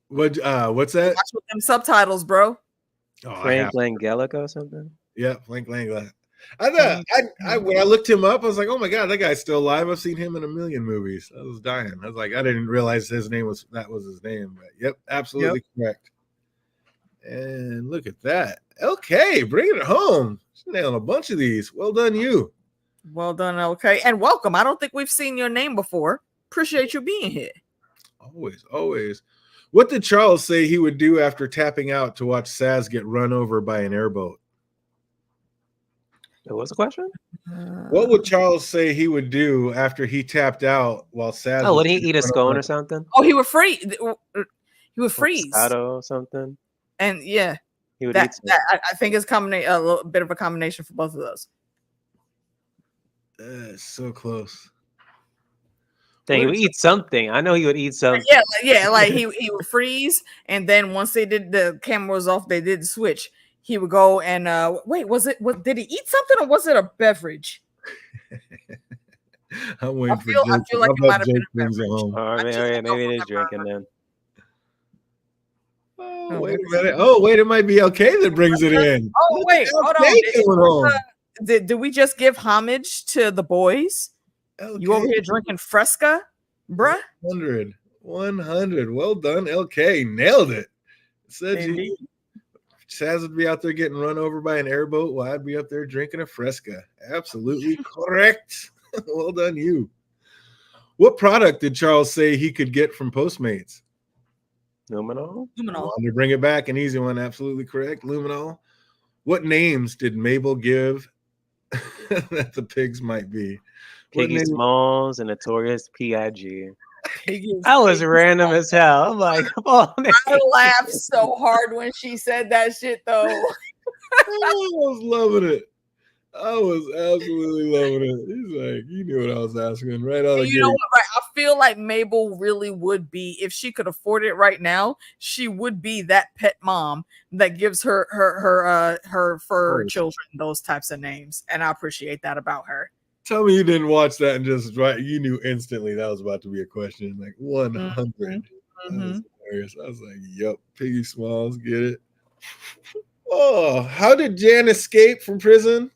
What's that? Watch with them subtitles, bro. Frank Langelico or something? Yeah, Frank Langelico. When I looked him up, I was like, oh my God, that guy's still alive. I've seen him in a million movies. I was dying. I was like, I didn't realize that was his name. But yep, absolutely correct. And look at that. Okay, bringing it home. She's nailing a bunch of these. Well done, you. Well done, okay. And welcome. I don't think we've seen your name before. Appreciate you being here. Always. What did Charles say he would do after tapping out to watch Saz get run over by an airboat? What's the question? What would Charles say he would do after he tapped out while Saz? Oh, would he eat a scone or something? Oh, he would freeze. He would freeze. Or something. And yeah, he would eat I think it's a little bit of a combination for both of those. So close. Dang, he would eat something. I know he would eat something. Yeah, like he would freeze, and then once they did the camera was off, they did the switch. He would go and did he eat something or was it a beverage? I'm waiting for Jake. I feel like it might have been a beverage. All right, maybe they're drinking then. Oh, wait a minute. Oh, wait, it might be okay that brings it in. Oh, wait, hold on. Did we just give homage to the boys? LK. You over here drinking Fresca, bruh? 100. Well done, LK. Nailed it. Said you. Saz would be out there getting run over by an airboat while I'd be up there drinking a Fresca. Absolutely correct. Well done, you. What product did Charles say he could get from Postmates? Luminol. To bring it back, an easy one. Absolutely correct. Luminol. What names did Mabel give that the pigs might be? Piggy Smalls and Notorious P.I.G. That was random as hell. I'm like, come on. I laughed so hard when she said that shit, though. I was loving it. I was absolutely loving it. He's like, you knew what I was asking, right? You know what? Right? I feel like Mabel really would be, if she could afford it right now, she would be that pet mom that gives her fur children those types of names, and I appreciate that about her. Tell me you didn't watch that and just you knew instantly that was about to be a question. Like 100. Mm-hmm. That was hilarious. I was like, yep, Piggy Smalls, get it. Oh, how did Jan escape from prison?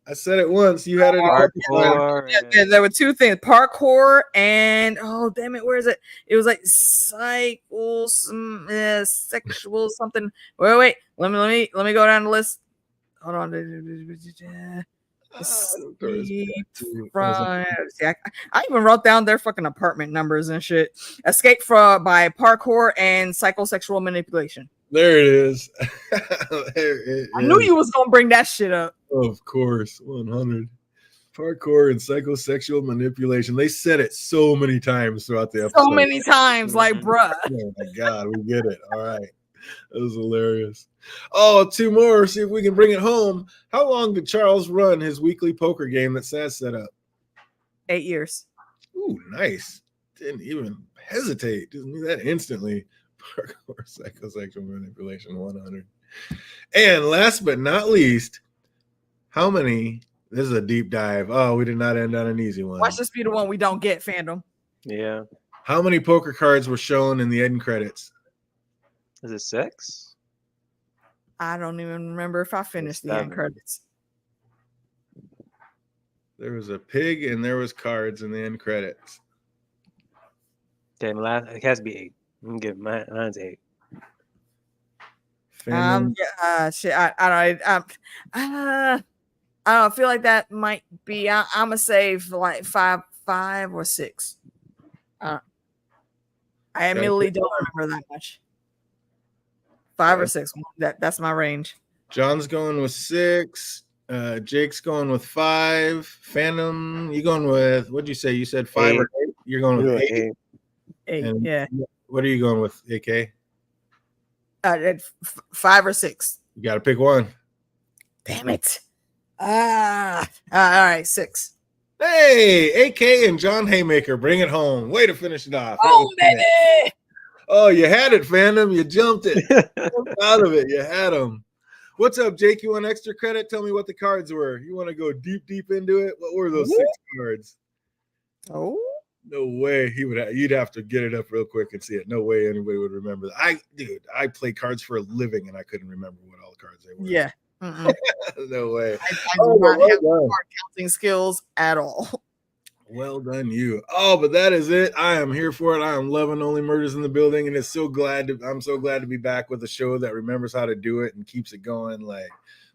I said it once. You had it. Parkour. Yeah, there were two things: parkour and oh damn it, where is it? It was like sexual something. Wait. Let me go down the list. Hold on. I even wrote down their fucking apartment numbers and shit. Escape by parkour and psychosexual manipulation. There it is. I knew you was gonna bring that shit up. Of course, 100. Parkour and psychosexual manipulation. They said it so many times throughout the episode. So many times, like, bruh. Oh my God, we get it. All right. That was hilarious. Oh, two more. See if we can bring it home. How long did Charles run his weekly poker game that Saz set up? 8 years. Ooh, nice. Didn't even hesitate. Just knew that instantly. Parkour, psychosexual manipulation, 100. And last but not least, how many? This is a deep dive. Oh, we did not end on an easy one. Watch this be the one we don't get, fandom. Yeah. How many poker cards were shown in the end credits? Is it 6? I don't even remember if I finished the end credits. There was a pig and there was cards in the end credits. Damn, it has to be 8. I'm gonna give mine's 8. Shit. I don't feel like that might be. I'm gonna say like 5 or 6. I admittedly don't remember that much. 5 or 6. That's my range. John's going with 6. Jake's going with 5. Phantom, you going with, what'd you say? You said 5 or 8? You're going with 8. 8, and yeah. What are you going with, AK? 5 or 6. You got to pick one. Damn it. All right, 6. Hey, AK and John Haymaker, bring it home. Way to finish it off. Oh, baby. Oh, you had it, fandom. You jumped it. Out of it. You had them. What's up, Jake? You want extra credit? Tell me what the cards were. You want to go deep into it? What were those 6 cards? Oh. No way you'd have to get it up real quick and see it. No way anybody would remember that. I play cards for a living and I couldn't remember what all the cards they were. Yeah. No way. I do not have card counting skills at all. Well done, you. Oh, but that is it. I am here for it. I am loving Only Murders in the Building, and I'm so glad to be back with a show that remembers how to do it and keeps it going. Like,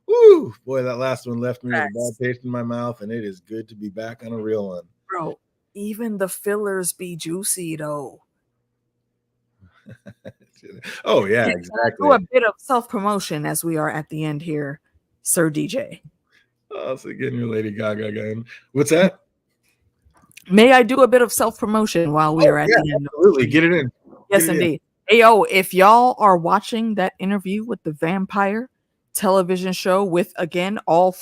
woo, boy, that last one left me with a bad taste in my mouth, and it is good to be back on a real one. Bro, even the fillers be juicy though. Oh yeah, exactly. Do a bit of self-promotion as we are at the end here, Sir DJ. Oh, so getting your Lady Gaga again. What's that? May I do a bit of self-promotion while we are at the end? Absolutely, get it in. Yes, indeed. Hey, yo, if y'all are watching that interview with the vampire television show with, again, all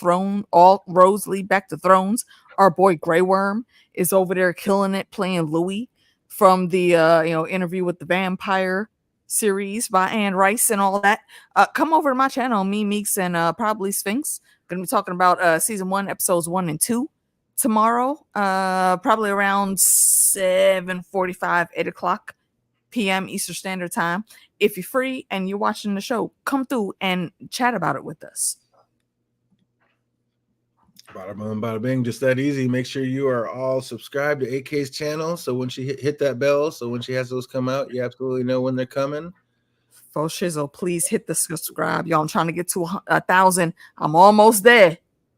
roads lead back to Thrones, our boy Grey Worm is over there killing it, playing Louis from the interview with the vampire series by Anne Rice and all that. Come over to my channel, me, Meeks, and probably Sphinx. Gonna be talking about season 1, episodes 1 and 2 tomorrow, probably around 7:45, 8 o'clock p.m. Eastern Standard Time. If you're free and you're watching the show, come through and chat about it with us. Bada boom, bada bing, just that easy. Make sure you are all subscribed to AK's channel. So when she hit that bell, so when she has those come out, you absolutely know when they're coming. For shizzle, please hit the subscribe, y'all. I'm trying to get to 1,000. I'm almost there,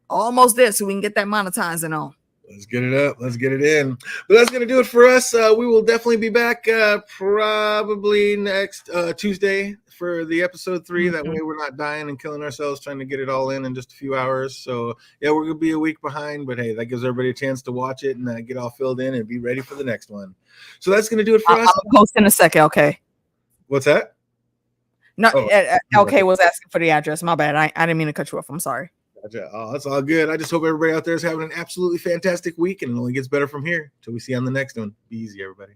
so we can get that monetizing on. Let's get it up. Let's get it in. But that's going to do it for us. We will definitely be back probably next Tuesday for the episode 3. That way we're not dying and killing ourselves trying to get it all in just a few hours. So, yeah, we're going to be a week behind. But, hey, that gives everybody a chance to watch it and get all filled in and be ready for the next one. So that's going to do it for us. I'll post in a second, okay? What's that? No, LK was asking for the address. My bad. I didn't mean to cut you off. I'm sorry. Gotcha. Oh, that's all good. I just hope everybody out there is having an absolutely fantastic week, and it only gets better from here. Till we see you on the next one. Be easy, everybody.